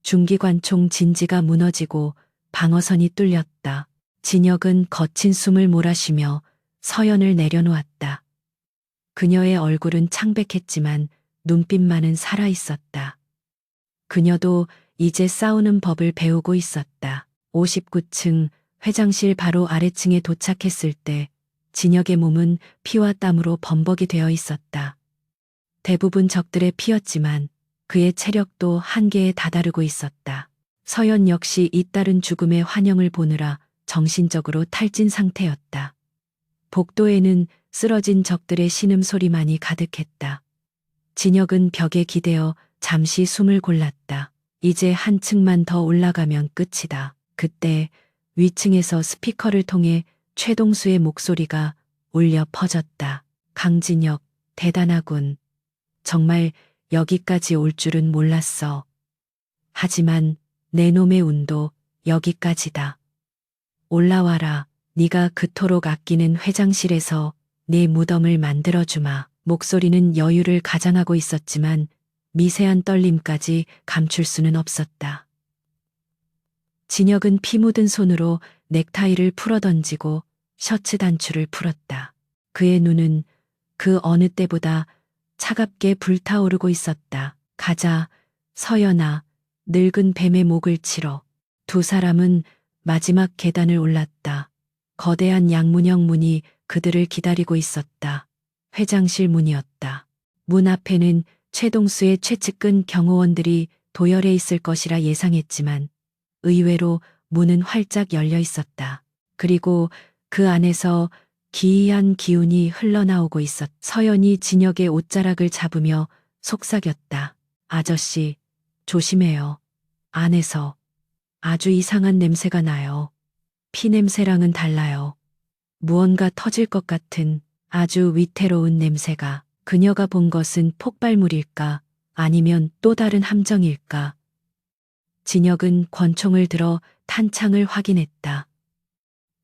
중기관총 진지가 무너지고 방어선이 뚫렸다. 진혁은 거친 숨을 몰아쉬며 서연을 내려놓았다. 그녀의 얼굴은 창백했지만 눈빛만은 살아있었다. 그녀도 이제 싸우는 법을 배우고 있었다. 59층 회장실 바로 아래층에 도착했을 때 진혁의 몸은 피와 땀으로 범벅이 되어 있었다. 대부분 적들의 피였지만 그의 체력도 한계에 다다르고 있었다. 서연 역시 잇따른 죽음의 환영을 보느라 정신적으로 탈진 상태였다. 복도에는 쓰러진 적들의 신음소리만이 가득했다. 진혁은 벽에 기대어 잠시 숨을 골랐다. 이제 한 층만 더 올라가면 끝이다. 그때 위층에서 스피커를 통해 최동수의 목소리가 울려 퍼졌다. 강진혁, 대단하군. 정말 여기까지 올 줄은 몰랐어. 하지만 내 놈의 운도 여기까지다. 올라와라. 네가 그토록 아끼는 회장실에서 네 무덤을 만들어주마. 목소리는 여유를 가장하고 있었지만 미세한 떨림까지 감출 수는 없었다. 진혁은 피 묻은 손으로 넥타이를 풀어던지고 셔츠 단추를 풀었다. 그의 눈은 그 어느 때보다 차갑게 불타오르고 있었다. 가자, 서연아, 늙은 뱀의 목을 치러. 두 사람은 마지막 계단을 올랐다. 거대한 양문형 문이 그들을 기다리고 있었다. 회장실 문이었다. 문 앞에는 최동수의 최측근 경호원들이 도열해 있을 것이라 예상했지만 의외로 문은 활짝 열려 있었다. 그리고 그 안에서 기이한 기운이 흘러나오고 있었다. 서연이 진혁의 옷자락을 잡으며 속삭였다. 아저씨, 조심해요. 안에서 아주 이상한 냄새가 나요. 피 냄새랑은 달라요. 무언가 터질 것 같은 아주 위태로운 냄새가. 그녀가 본 것은 폭발물일까 아니면 또 다른 함정일까. 진혁은 권총을 들어 탄창을 확인했다.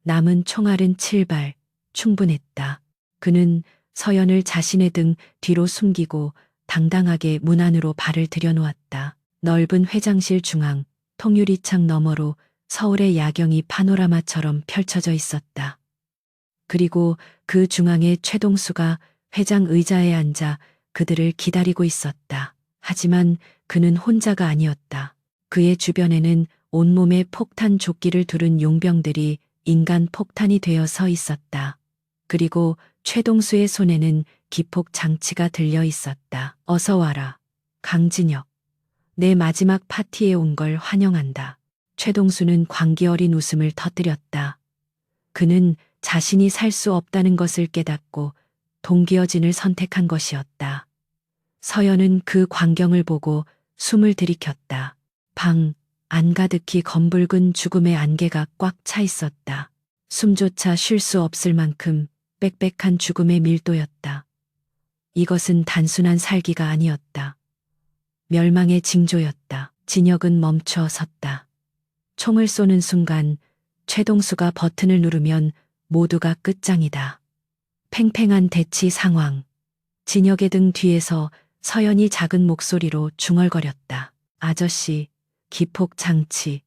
남은 총알은 7발, 충분했다. 그는 서연을 자신의 등 뒤로 숨기고 당당하게 문 안으로 발을 들여놓았다. 넓은 회장실 중앙, 통유리창 너머로 서울의 야경이 파노라마처럼 펼쳐져 있었다. 그리고 그 중앙에 최동수가 회장 의자에 앉아 그들을 기다리고 있었다. 하지만 그는 혼자가 아니었다. 그의 주변에는 온몸에 폭탄 조끼를 두른 용병들이 인간 폭탄이 되어 서 있었다. 그리고 최동수의 손에는 기폭 장치가 들려 있었다. 어서 와라. 강진혁. 내 마지막 파티에 온 걸 환영한다. 최동수는 광기 어린 웃음을 터뜨렸다. 그는 자신이 살 수 없다는 것을 깨닫고 동기어진을 선택한 것이었다. 서연은 그 광경을 보고 숨을 들이켰다. 방 안가득히 검붉은 죽음의 안개가 꽉 차 있었다. 숨조차 쉴 수 없을 만큼 빽빽한 죽음의 밀도였다. 이것은 단순한 살기가 아니었다. 멸망의 징조였다. 진혁은 멈춰 섰다. 총을 쏘는 순간 최동수가 버튼을 누르면 모두가 끝장이다. 팽팽한 대치 상황. 진혁의 등 뒤에서 서연이 작은 목소리로 중얼거렸다. 아저씨, 기폭 장치.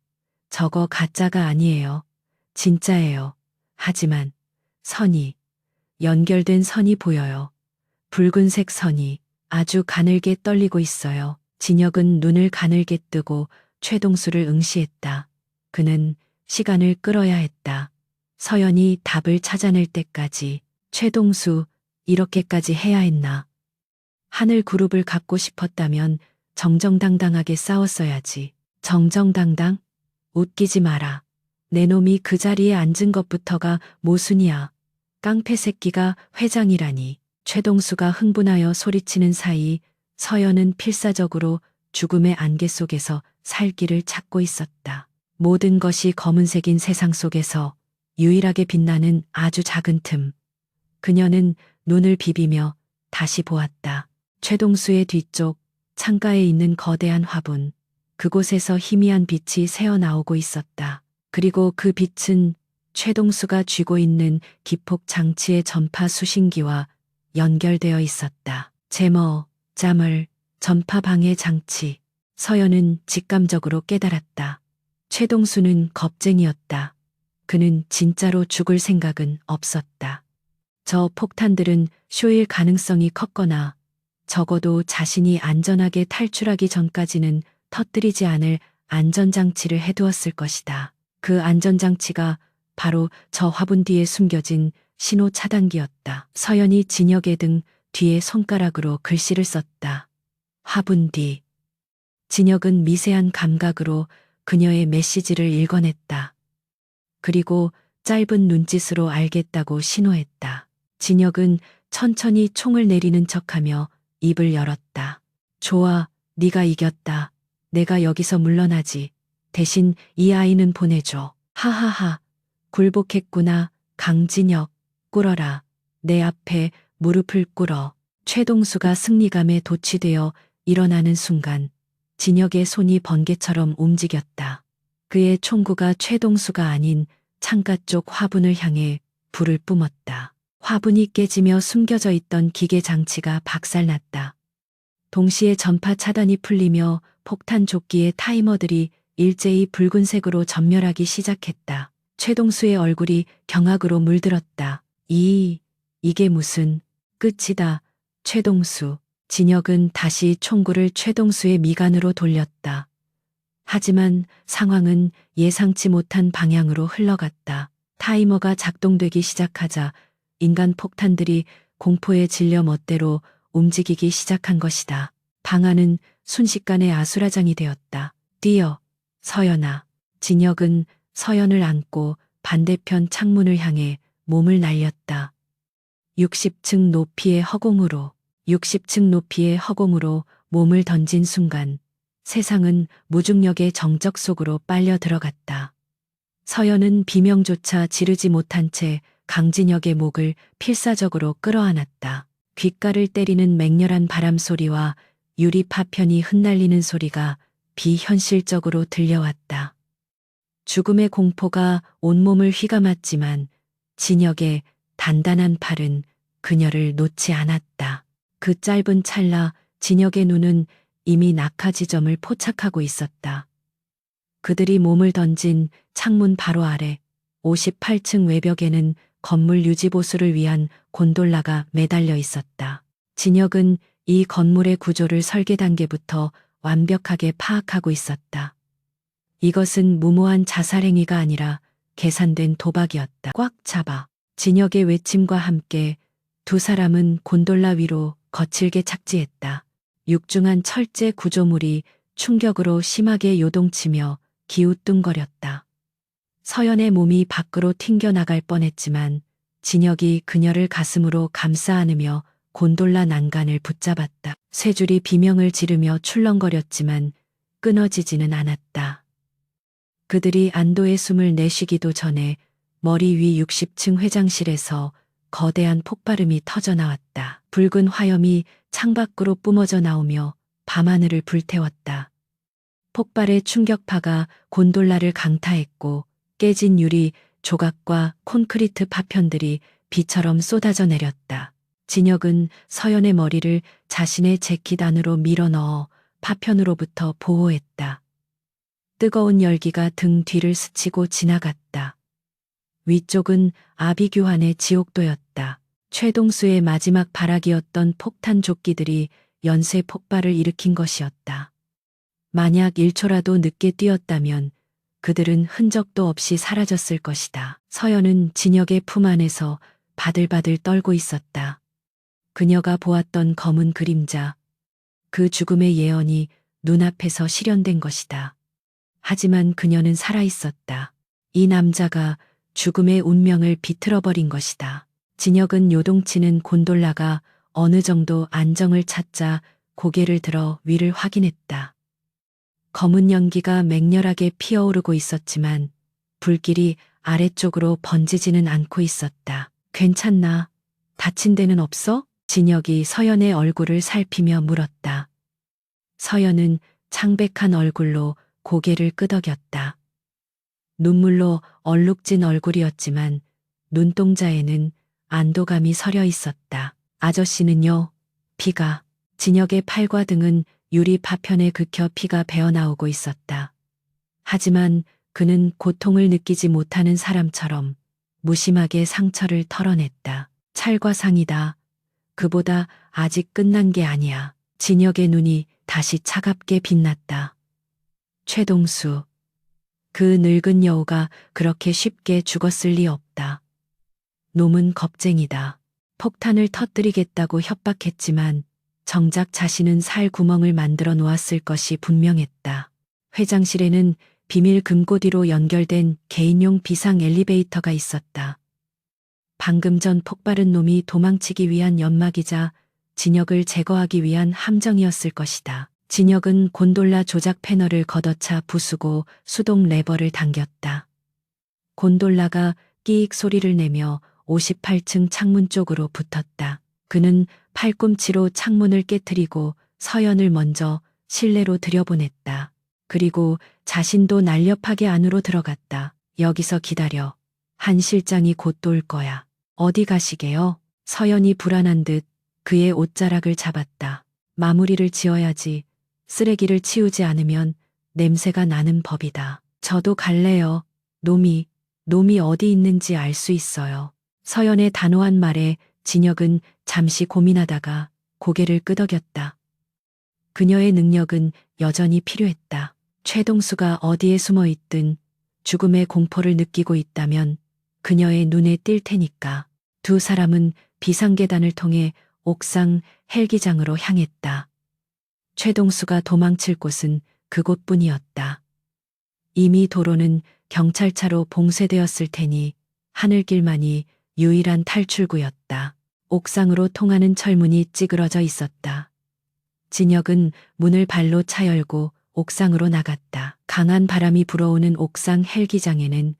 저거 가짜가 아니에요. 진짜예요. 하지만 연결된 선이 보여요. 붉은색 선이 아주 가늘게 떨리고 있어요. 진혁은 눈을 가늘게 뜨고 최동수를 응시했다. 그는 시간을 끌어야 했다. 서연이 답을 찾아낼 때까지. 최동수, 이렇게까지 해야 했나? 하늘 그룹을 갖고 싶었다면 정정당당하게 싸웠어야지. 정정당당? 웃기지 마라. 내 놈이 그 자리에 앉은 것부터가 모순이야. 깡패 새끼가 회장이라니. 최동수가 흥분하여 소리치는 사이 서연은 필사적으로 죽음의 안개 속에서 살 길을 찾고 있었다. 모든 것이 검은색인 세상 속에서 유일하게 빛나는 아주 작은 틈. 그녀는 눈을 비비며 다시 보았다. 최동수의 뒤쪽 창가에 있는 거대한 화분. 그곳에서 희미한 빛이 새어나오고 있었다. 그리고 그 빛은 최동수가 쥐고 있는 기폭 장치의 전파 수신기와 연결되어 있었다. 자물, 전파 방해 장치. 서연은 직감적으로 깨달았다. 최동수는 겁쟁이였다. 그는 진짜로 죽을 생각은 없었다. 저 폭탄들은 쇼일 가능성이 컸거나 적어도 자신이 안전하게 탈출하기 전까지는 터뜨리지 않을 안전장치를 해두었을 것이다. 그 안전장치가 바로 저 화분 뒤에 숨겨진 신호 차단기였다. 서연이 진혁의 등 뒤에 손가락으로 글씨를 썼다. 화분 뒤. 진혁은 미세한 감각으로 그녀의 메시지를 읽어냈다. 그리고 짧은 눈짓으로 알겠다고 신호했다. 진혁은 천천히 총을 내리는 척하며 입을 열었다. 좋아, 네가 이겼다. 내가 여기서 물러나지. 대신 이 아이는 보내줘. 하하하. 굴복했구나. 강진혁. 꿇어라. 내 앞에 무릎을 꿇어. 최동수가 승리감에 도취되어 일어나는 순간 진혁의 손이 번개처럼 움직였다. 그의 총구가 최동수가 아닌 창가 쪽 화분을 향해 불을 뿜었다. 화분이 깨지며 숨겨져 있던 기계 장치가 박살났다. 동시에 전파 차단이 풀리며 폭탄 조끼의 타이머들이 일제히 붉은색으로 전멸하기 시작했다. 최동수의 얼굴이 경악으로 물들었다. 이게 무슨 끝이다. 최동수. 진혁은 다시 총구를 최동수의 미간으로 돌렸다. 하지만 상황은 예상치 못한 방향으로 흘러갔다. 타이머가 작동되기 시작하자 인간 폭탄들이 공포에 질려 멋대로 움직이기 시작한 것이다. 방 안은 순식간에 아수라장이 되었다. 뛰어, 서연아. 진혁은 서연을 안고 반대편 창문을 향해 몸을 날렸다. 60층 높이의 허공으로 몸을 던진 순간 세상은 무중력의 정적 속으로 빨려 들어갔다. 서연은 비명조차 지르지 못한 채 강진혁의 목을 필사적으로 끌어안았다. 귓가를 때리는 맹렬한 바람 소리와 유리 파편이 흩날리는 소리가 비현실적으로 들려왔다. 죽음의 공포가 온몸을 휘감았지만 진혁의 단단한 팔은 그녀를 놓지 않았다. 그 짧은 찰나 진혁의 눈은 이미 낙하 지점을 포착하고 있었다. 그들이 몸을 던진 창문 바로 아래 58층 외벽에는 건물 유지 보수를 위한 곤돌라가 매달려 있었다. 진혁은 이 건물의 구조를 설계 단계부터 완벽하게 파악하고 있었다. 이것은 무모한 자살 행위가 아니라 계산된 도박이었다. 꽉 잡아. 진혁의 외침과 함께 두 사람은 곤돌라 위로 거칠게 착지했다. 육중한 철제 구조물이 충격으로 심하게 요동치며 기우뚱거렸다. 서연의 몸이 밖으로 튕겨나갈 뻔했지만 진혁이 그녀를 가슴으로 감싸 안으며 곤돌라 난간을 붙잡았다. 쇠줄이 비명을 지르며 출렁거렸지만 끊어지지는 않았다. 그들이 안도의 숨을 내쉬기도 전에 머리 위 60층 회장실에서 거대한 폭발음이 터져 나왔다. 붉은 화염이 창밖으로 뿜어져 나오며 밤하늘을 불태웠다. 폭발의 충격파가 곤돌라를 강타했고 깨진 유리 조각과 콘크리트 파편들이 비처럼 쏟아져 내렸다. 진혁은 서연의 머리를 자신의 재킷 안으로 밀어넣어 파편으로부터 보호했다. 뜨거운 열기가 등 뒤를 스치고 지나갔다. 위쪽은 아비규환의 지옥도였다. 최동수의 마지막 발악이었던 폭탄 조끼들이 연쇄 폭발을 일으킨 것이었다. 만약 1초라도 늦게 뛰었다면 그들은 흔적도 없이 사라졌을 것이다. 서연은 진혁의 품 안에서 바들바들 떨고 있었다. 그녀가 보았던 검은 그림자, 그 죽음의 예언이 눈앞에서 실현된 것이다. 하지만 그녀는 살아있었다. 이 남자가 죽음의 운명을 비틀어버린 것이다. 진혁은 요동치는 곤돌라가 어느 정도 안정을 찾자 고개를 들어 위를 확인했다. 검은 연기가 맹렬하게 피어오르고 있었지만 불길이 아래쪽으로 번지지는 않고 있었다. 괜찮나? 다친 데는 없어? 진혁이 서연의 얼굴을 살피며 물었다. 서연은 창백한 얼굴로 고개를 끄덕였다. 눈물로 얼룩진 얼굴이었지만 눈동자에는 안도감이 서려 있었다. 아저씨는요? 피가. 진혁의 팔과 등은 유리 파편에 긁혀 피가 배어나오고 있었다. 하지만 그는 고통을 느끼지 못하는 사람처럼 무심하게 상처를 털어냈다. 찰과상이다. 그보다 아직 끝난 게 아니야. 진혁의 눈이 다시 차갑게 빛났다. 최동수. 그 늙은 여우가 그렇게 쉽게 죽었을 리 없다. 놈은 겁쟁이다. 폭탄을 터뜨리겠다고 협박했지만 정작 자신은 살 구멍을 만들어 놓았을 것이 분명했다. 회장실에는 비밀 금고디로 연결된 개인용 비상 엘리베이터가 있었다. 방금 전 폭발은 놈이 도망치기 위한 연막이자 진혁을 제거하기 위한 함정이었을 것이다. 진혁은 곤돌라 조작 패널을 걷어차 부수고 수동 레버를 당겼다. 곤돌라가 끼익 소리를 내며 58층 창문 쪽으로 붙었다. 그는 팔꿈치로 창문을 깨트리고 서연을 먼저 실내로 들여보냈다. 그리고 자신도 날렵하게 안으로 들어갔다. 여기서 기다려. 한 실장이 곧 올 거야. 어디 가시게요? 서연이 불안한 듯 그의 옷자락을 잡았다. 마무리를 지어야지. 쓰레기를 치우지 않으면 냄새가 나는 법이다. 저도 갈래요. 놈이 어디 있는지 알 수 있어요. 서연의 단호한 말에 진혁은 잠시 고민하다가 고개를 끄덕였다. 그녀의 능력은 여전히 필요했다. 최동수가 어디에 숨어 있든 죽음의 공포를 느끼고 있다면 그녀의 눈에 띌 테니까. 두 사람은 비상계단을 통해 옥상 헬기장으로 향했다. 최동수가 도망칠 곳은 그곳뿐이었다. 이미 도로는 경찰차로 봉쇄되었을 테니 하늘길만이 유일한 탈출구였다. 옥상으로 통하는 철문이 찌그러져 있었다. 진혁은 문을 발로 차 열고 옥상으로 나갔다. 강한 바람이 불어오는 옥상 헬기장에는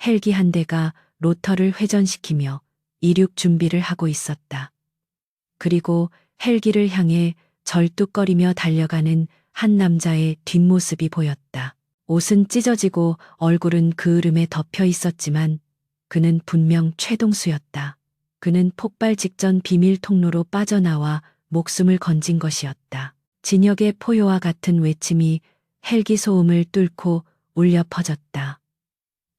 헬기 한 대가 로터를 회전시키며 이륙 준비를 하고 있었다. 그리고 헬기를 향해 절뚝거리며 달려가는 한 남자의 뒷모습이 보였다. 옷은 찢어지고 얼굴은 그을음에 덮여 있었지만 그는 분명 최동수였다. 그는 폭발 직전 비밀 통로로 빠져나와 목숨을 건진 것이었다. 진혁의 포효와 같은 외침이 헬기 소음을 뚫고 울려 퍼졌다.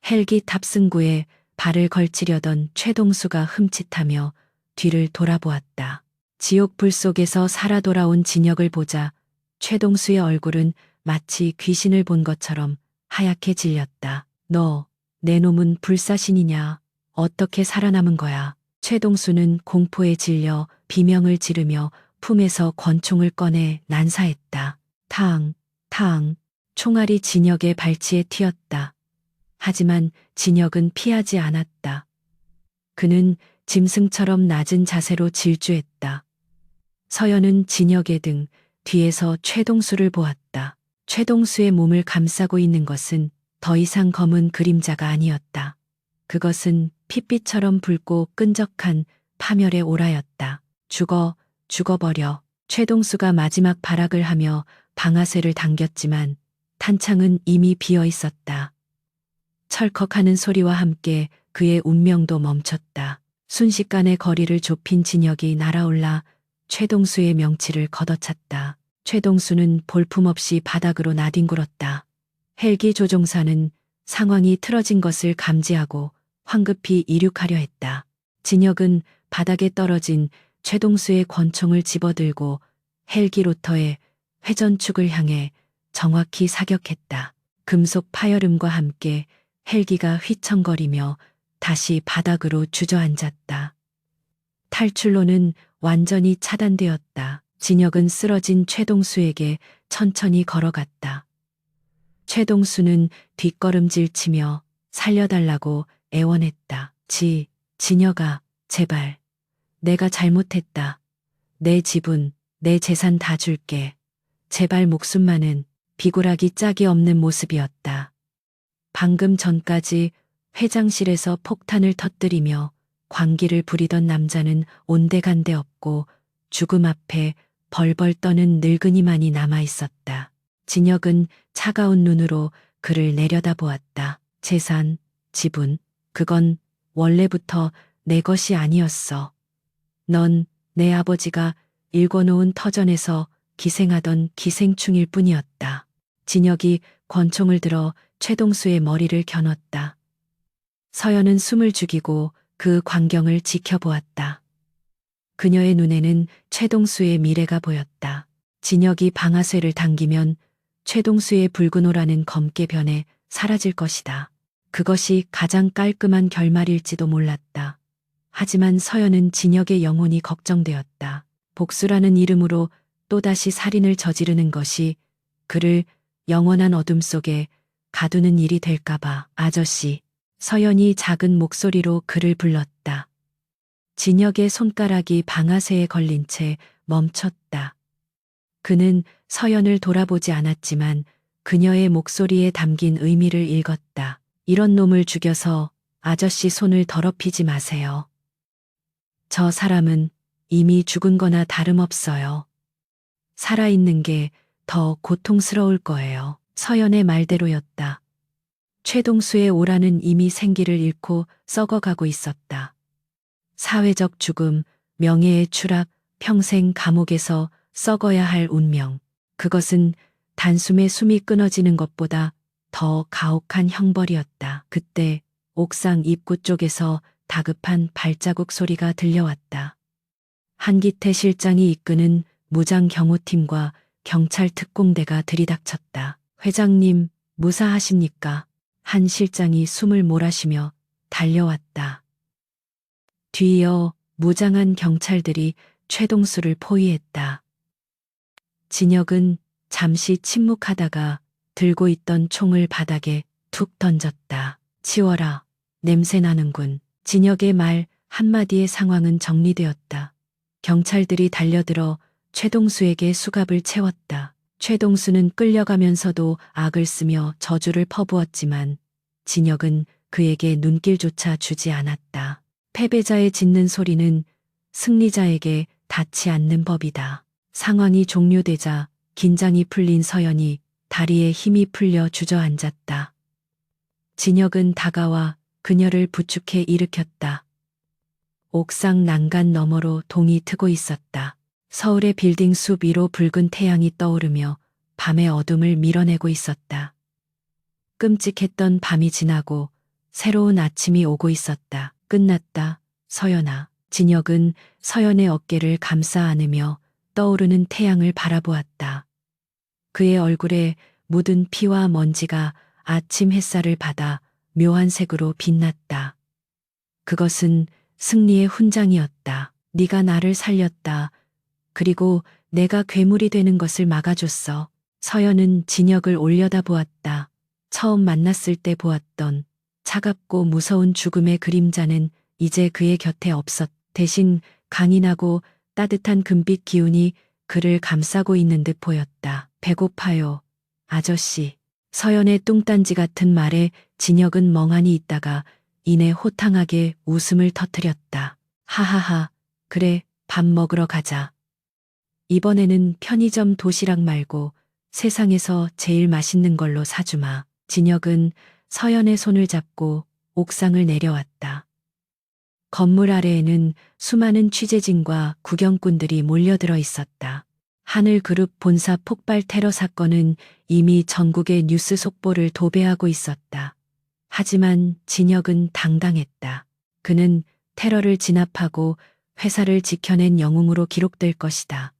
헬기 탑승구에 발을 걸치려던 최동수가 흠칫하며 뒤를 돌아보았다. 지옥 불 속에서 살아 돌아온 진혁을 보자 최동수의 얼굴은 마치 귀신을 본 것처럼 하얗게 질렸다. 너, 내 놈은 불사신이냐? 어떻게 살아남은 거야? 최동수는 공포에 질려 비명을 지르며 품에서 권총을 꺼내 난사했다. 탕, 탕, 총알이 진혁의 발치에 튀었다. 하지만 진혁은 피하지 않았다. 그는 짐승처럼 낮은 자세로 질주했다. 서연은 진혁의 등 뒤에서 최동수를 보았다. 최동수의 몸을 감싸고 있는 것은 더 이상 검은 그림자가 아니었다. 그것은 핏빛처럼 붉고 끈적한 파멸의 오라였다. 죽어버려. 최동수가 마지막 발악을 하며 방아쇠를 당겼지만 탄창은 이미 비어 있었다. 철컥하는 소리와 함께 그의 운명도 멈췄다. 순식간에 거리를 좁힌 진혁이 날아올라 최동수의 명치를 걷어찼다. 최동수는 볼품없이 바닥으로 나뒹굴었다. 헬기 조종사는 상황이 틀어진 것을 감지하고 황급히 이륙하려 했다. 진혁은 바닥에 떨어진 최동수의 권총을 집어들고 헬기 로터의 회전축을 향해 정확히 사격했다. 금속 파열음과 함께 헬기가 휘청거리며 다시 바닥으로 주저앉았다. 탈출로는 완전히 차단되었다. 진혁은 쓰러진 최동수에게 천천히 걸어갔다. 최동수는 뒷걸음질 치며 살려달라고 애원했다. 진혁아, 제발. 내가 잘못했다. 내 지분, 내 재산 다 줄게. 제발 목숨만은. 비굴하기 짝이 없는 모습이었다. 방금 전까지 회장실에서 폭탄을 터뜨리며 광기를 부리던 남자는 온데간데 없고 죽음 앞에 벌벌 떠는 늙은이만이 남아 있었다. 진혁은 차가운 눈으로 그를 내려다보았다. 재산, 지분, 그건 원래부터 내 것이 아니었어. 넌 내 아버지가 일궈놓은 터전에서 기생하던 기생충일 뿐이었다. 진혁이 권총을 들어 최동수의 머리를 겨눴다. 서연은 숨을 죽이고 그 광경을 지켜보았다. 그녀의 눈에는 최동수의 미래가 보였다. 진혁이 방아쇠를 당기면 최동수의 붉은 오라는 검게 변해 사라질 것이다. 그것이 가장 깔끔한 결말일지도 몰랐다. 하지만 서연은 진혁의 영혼이 걱정되었다. 복수라는 이름으로 또다시 살인을 저지르는 것이 그를 영원한 어둠 속에 가두는 일이 될까봐. 아저씨, 서연이 작은 목소리로 그를 불렀다. 진혁의 손가락이 방아쇠에 걸린 채 멈췄다. 그는 서연을 돌아보지 않았지만 그녀의 목소리에 담긴 의미를 읽었다. 이런 놈을 죽여서 아저씨 손을 더럽히지 마세요. 저 사람은 이미 죽은 거나 다름없어요. 살아있는 게 더 고통스러울 거예요. 서연의 말대로였다. 최동수의 오라는 이미 생기를 잃고 썩어가고 있었다. 사회적 죽음, 명예의 추락, 평생 감옥에서 썩어야 할 운명. 그것은 단숨에 숨이 끊어지는 것보다 더 가혹한 형벌이었다. 그때 옥상 입구 쪽에서 다급한 발자국 소리가 들려왔다. 한기태 실장이 이끄는 무장경호팀과 경찰 특공대가 들이닥쳤다. 회장님, 무사하십니까? 한 실장이 숨을 몰아쉬며 달려왔다. 뒤이어 무장한 경찰들이 최동수를 포위했다. 진혁은 잠시 침묵하다가 들고 있던 총을 바닥에 툭 던졌다. 치워라. 냄새 나는군. 진혁의 말 한마디의 상황은 정리되었다. 경찰들이 달려들어 최동수에게 수갑을 채웠다. 최동수는 끌려가면서도 악을 쓰며 저주를 퍼부었지만 진혁은 그에게 눈길조차 주지 않았다. 패배자의 짖는 소리는 승리자에게 닿지 않는 법이다. 상황이 종료되자 긴장이 풀린 서연이 다리에 힘이 풀려 주저앉았다. 진혁은 다가와 그녀를 부축해 일으켰다. 옥상 난간 너머로 동이 트고 있었다. 서울의 빌딩 숲 위로 붉은 태양이 떠오르며 밤의 어둠을 밀어내고 있었다. 끔찍했던 밤이 지나고 새로운 아침이 오고 있었다. 끝났다, 서연아. 진혁은 서연의 어깨를 감싸 안으며 떠오르는 태양을 바라보았다. 그의 얼굴에 묻은 피와 먼지가 아침 햇살을 받아 묘한 색으로 빛났다. 그것은 승리의 훈장이었다. 네가 나를 살렸다. 그리고 내가 괴물이 되는 것을 막아줬어. 서연은 진혁을 올려다보았다. 처음 만났을 때 보았던 차갑고 무서운 죽음의 그림자는 이제 그의 곁에 없었. 대신 강인하고 따뜻한 금빛 기운이 그를 감싸고 있는 듯 보였다. 배고파요, 아저씨. 서연의 뚱딴지 같은 말에 진혁은 멍하니 있다가 이내 호탕하게 웃음을 터뜨렸다. 하하하, 그래, 밥 먹으러 가자. 이번에는 편의점 도시락 말고 세상에서 제일 맛있는 걸로 사주마. 진혁은 서연의 손을 잡고 옥상을 내려왔다. 건물 아래에는 수많은 취재진과 구경꾼들이 몰려들어 있었다. 하늘그룹 본사 폭발 테러 사건은 이미 전국의 뉴스 속보를 도배하고 있었다. 하지만 진혁은 당당했다. 그는 테러를 진압하고 회사를 지켜낸 영웅으로 기록될 것이다.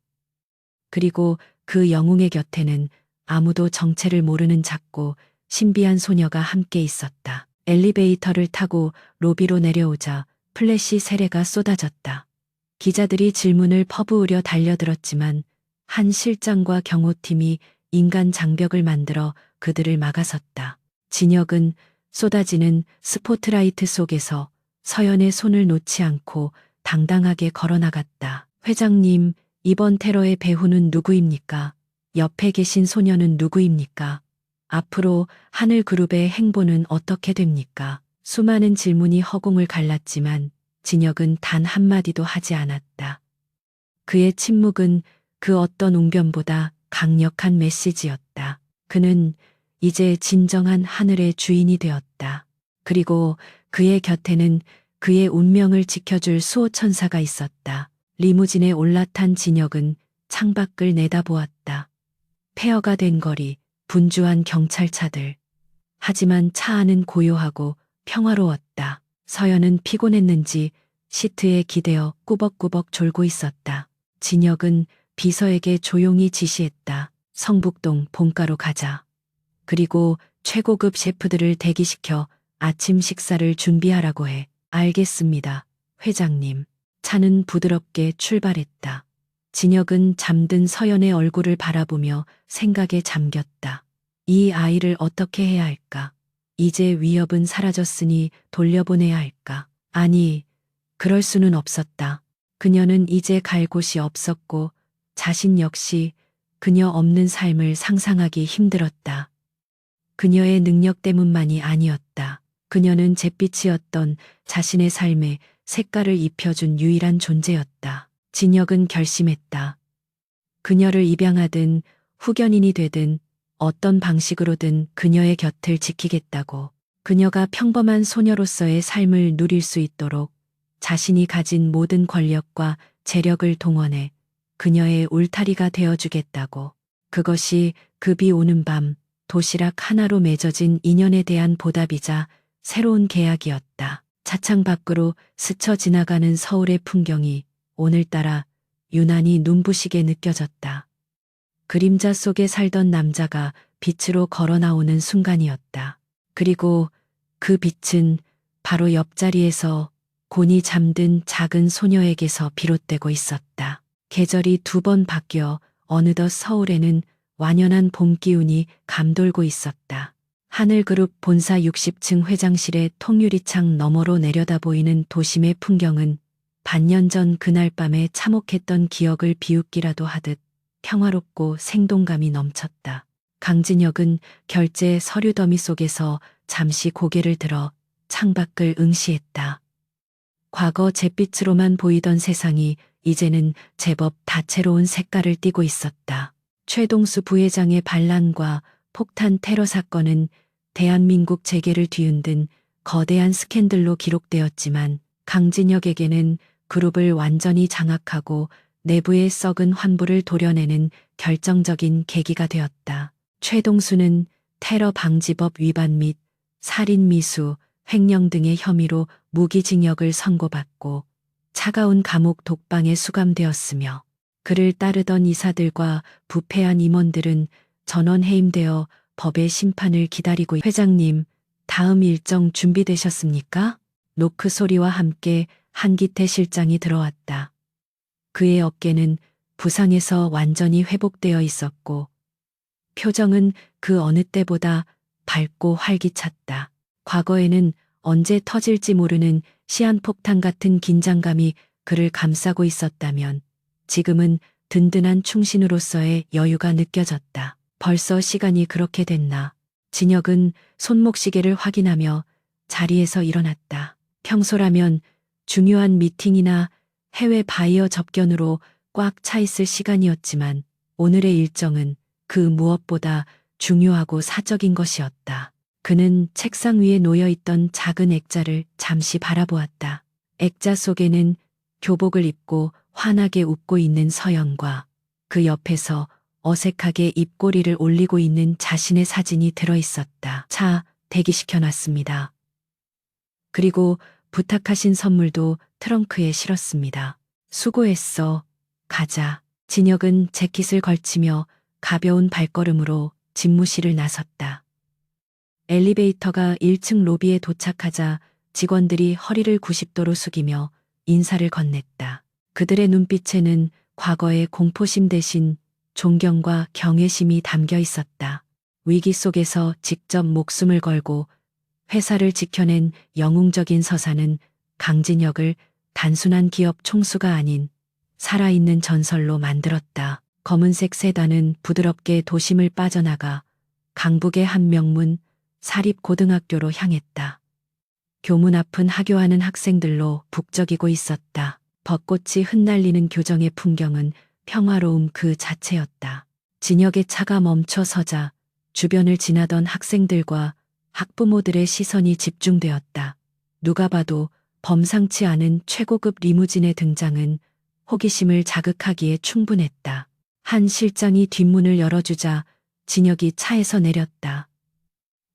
그리고 그 영웅의 곁에는 아무도 정체를 모르는 작고 신비한 소녀가 함께 있었다. 엘리베이터를 타고 로비로 내려오자 플래시 세례가 쏟아졌다. 기자들이 질문을 퍼부으려 달려들었지만 한 실장과 경호팀이 인간 장벽을 만들어 그들을 막아섰다. 진혁은 쏟아지는 스포트라이트 속에서 서연의 손을 놓지 않고 당당하게 걸어나갔다. 회장님, 이번 테러의 배후는 누구입니까? 옆에 계신 소녀는 누구입니까? 앞으로 하늘그룹의 행보는 어떻게 됩니까? 수많은 질문이 허공을 갈랐지만 진혁은 단 한마디도 하지 않았다. 그의 침묵은 그 어떤 웅변보다 강력한 메시지였다. 그는 이제 진정한 하늘의 주인이 되었다. 그리고 그의 곁에는 그의 운명을 지켜줄 수호천사가 있었다. 리무진에 올라탄 진혁은 창밖을 내다보았다. 폐허가 된 거리, 분주한 경찰차들. 하지만 차 안은 고요하고 평화로웠다. 서연은 피곤했는지 시트에 기대어 꾸벅꾸벅 졸고 있었다. 진혁은 비서에게 조용히 지시했다. 성북동 본가로 가자. 그리고 최고급 셰프들을 대기시켜 아침 식사를 준비하라고 해. 알겠습니다, 회장님. 차는 부드럽게 출발했다. 진혁은 잠든 서연의 얼굴을 바라보며 생각에 잠겼다. 이 아이를 어떻게 해야 할까? 이제 위협은 사라졌으니 돌려보내야 할까? 아니, 그럴 수는 없었다. 그녀는 이제 갈 곳이 없었고 자신 역시 그녀 없는 삶을 상상하기 힘들었다. 그녀의 능력 때문만이 아니었다. 그녀는 잿빛이었던 자신의 삶에 색깔을 입혀준 유일한 존재였다. 진혁은 결심했다. 그녀를 입양하든 후견인이 되든 어떤 방식으로든 그녀의 곁을 지키겠다고. 그녀가 평범한 소녀로서의 삶을 누릴 수 있도록 자신이 가진 모든 권력과 재력을 동원해 그녀의 울타리가 되어주겠다고. 그것이 급이 오는 밤 도시락 하나로 맺어진 인연에 대한 보답이자 새로운 계약이었다. 차창 밖으로 스쳐 지나가는 서울의 풍경이 오늘따라 유난히 눈부시게 느껴졌다. 그림자 속에 살던 남자가 빛으로 걸어 나오는 순간이었다. 그리고 그 빛은 바로 옆자리에서 곤히 잠든 작은 소녀에게서 비롯되고 있었다. 계절이 두 번 바뀌어 어느덧 서울에는 완연한 봄 기운이 감돌고 있었다. 하늘그룹 본사 60층 회장실의 통유리창 너머로 내려다 보이는 도심의 풍경은 반년 전 그날 밤에 참혹했던 기억을 비웃기라도 하듯 평화롭고 생동감이 넘쳤다. 강진혁은 결제 서류 더미 속에서 잠시 고개를 들어 창밖을 응시했다. 과거 잿빛으로만 보이던 세상이 이제는 제법 다채로운 색깔을 띠고 있었다. 최동수 부회장의 반란과 폭탄 테러 사건은 대한민국 재계를 뒤흔든 거대한 스캔들로 기록되었지만 강진혁에게는 그룹을 완전히 장악하고 내부의 썩은 환부를 도려내는 결정적인 계기가 되었다. 최동수는 테러 방지법 위반 및 살인 미수, 횡령 등의 혐의로 무기징역을 선고받고 차가운 감옥 독방에 수감되었으며 그를 따르던 이사들과 부패한 임원들은 전원 해임되어 법의 심판을 기다리고 회장님, 다음 일정 준비되셨습니까? 노크 소리와 함께 한기태 실장이 들어왔다. 그의 어깨는 부상에서 완전히 회복되어 있었고 표정은 그 어느 때보다 밝고 활기찼다. 과거에는 언제 터질지 모르는 시한폭탄 같은 긴장감이 그를 감싸고 있었다면 지금은 든든한 충신으로서의 여유가 느껴졌다. 벌써 시간이 그렇게 됐나. 진혁은 손목시계를 확인하며 자리에서 일어났다. 평소라면 중요한 미팅이나 해외 바이어 접견으로 꽉 차 있을 시간이었지만 오늘의 일정은 그 무엇보다 중요하고 사적인 것이었다. 그는 책상 위에 놓여 있던 작은 액자를 잠시 바라보았다. 액자 속에는 교복을 입고 환하게 웃고 있는 서연과 그 옆에서 어색하게 입꼬리를 올리고 있는 자신의 사진이 들어 있었다. 차 대기시켜놨습니다. 그리고 부탁하신 선물도 트렁크에 실었습니다. 수고했어. 가자. 진혁은 재킷을 걸치며 가벼운 발걸음으로 집무실을 나섰다. 엘리베이터가 1층 로비에 도착하자 직원들이 허리를 90도로 숙이며 인사를 건넸다. 그들의 눈빛에는 과거의 공포심 대신 존경과 경외심이 담겨 있었다. 위기 속에서 직접 목숨을 걸고 회사를 지켜낸 영웅적인 서사는 강진혁을 단순한 기업 총수가 아닌 살아있는 전설로 만들었다. 검은색 세단은 부드럽게 도심을 빠져나가 강북의 한 명문 사립고등학교로 향했다. 교문 앞은 하교하는 학생들로 북적이고 있었다. 벚꽃이 흩날리는 교정의 풍경은 평화로움 그 자체였다. 진혁의 차가 멈춰 서자 주변을 지나던 학생들과 학부모들의 시선이 집중되었다. 누가 봐도 범상치 않은 최고급 리무진의 등장은 호기심을 자극하기에 충분했다. 한 실장이 뒷문을 열어주자 진혁이 차에서 내렸다.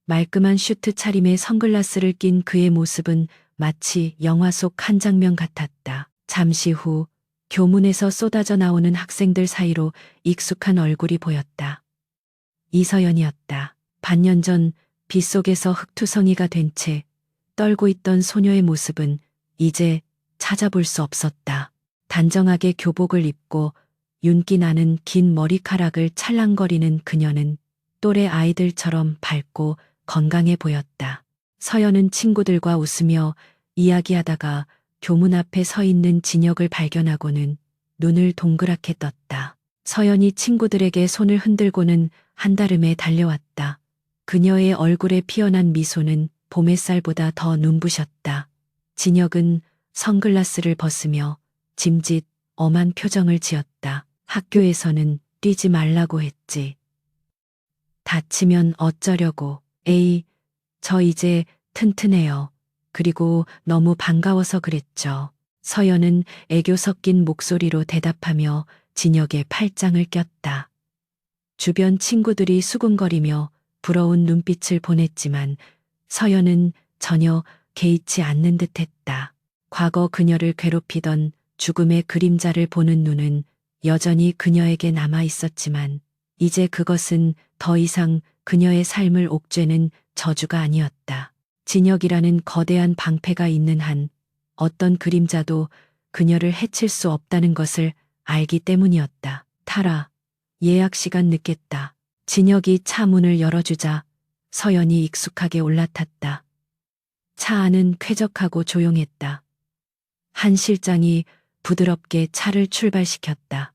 말끔한 슈트 차림에 선글라스를 낀 그의 모습은 마치 영화 속 한 장면 같았다. 잠시 후 교문에서 쏟아져 나오는 학생들 사이로 익숙한 얼굴이 보였다. 이서연이었다. 반년 전 빗속에서 흙투성이가 된 채 떨고 있던 소녀의 모습은 이제 찾아볼 수 없었다. 단정하게 교복을 입고 윤기 나는 긴 머리카락을 찰랑거리는 그녀는 또래 아이들처럼 밝고 건강해 보였다. 서연은 친구들과 웃으며 이야기하다가 교문 앞에 서 있는 진혁을 발견하고는 눈을 동그랗게 떴다. 서연이 친구들에게 손을 흔들고는 한달음에 달려왔다. 그녀의 얼굴에 피어난 미소는 봄 햇살보다 더 눈부셨다. 진혁은 선글라스를 벗으며 짐짓 엄한 표정을 지었다. 학교에서는 뛰지 말라고 했지. 다치면 어쩌려고. 에이, 저 이제 튼튼해요. 그리고 너무 반가워서 그랬죠. 서연은 애교 섞인 목소리로 대답하며 진혁의 팔짱을 꼈다. 주변 친구들이 수군거리며 부러운 눈빛을 보냈지만 서연은 전혀 개의치 않는 듯했다. 과거 그녀를 괴롭히던 죽음의 그림자를 보는 눈은 여전히 그녀에게 남아 있었지만 이제 그것은 더 이상 그녀의 삶을 옥죄는 저주가 아니었다. 진혁이라는 거대한 방패가 있는 한 어떤 그림자도 그녀를 해칠 수 없다는 것을 알기 때문이었다. 타라, 예약 시간 늦겠다. 진혁이 차 문을 열어주자 서연이 익숙하게 올라탔다. 차 안은 쾌적하고 조용했다. 한 실장이 부드럽게 차를 출발시켰다.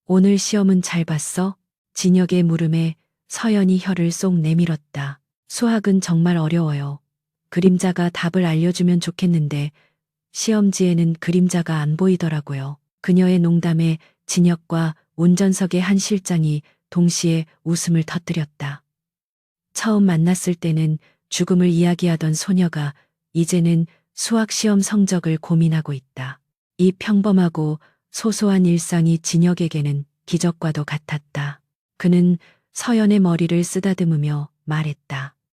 오늘 시험은 잘 봤어? 진혁의 물음에 서연이 혀를 쏙 내밀었다. 수학은 정말 어려워요. 그림자가 답을 알려주면 좋겠는데 시험지에는 그림자가 안 보이더라고요. 그녀의 농담에 진혁과 운전석의 한 실장이 동시에 웃음을 터뜨렸다. 처음 만났을 때는 죽음을 이야기하던 소녀가 이제는 수학 시험 성적을 고민하고 있다. 이 평범하고 소소한 일상이 진혁에게는 기적과도 같았다. 그는 서연의 머리를 쓰다듬으며 말했다.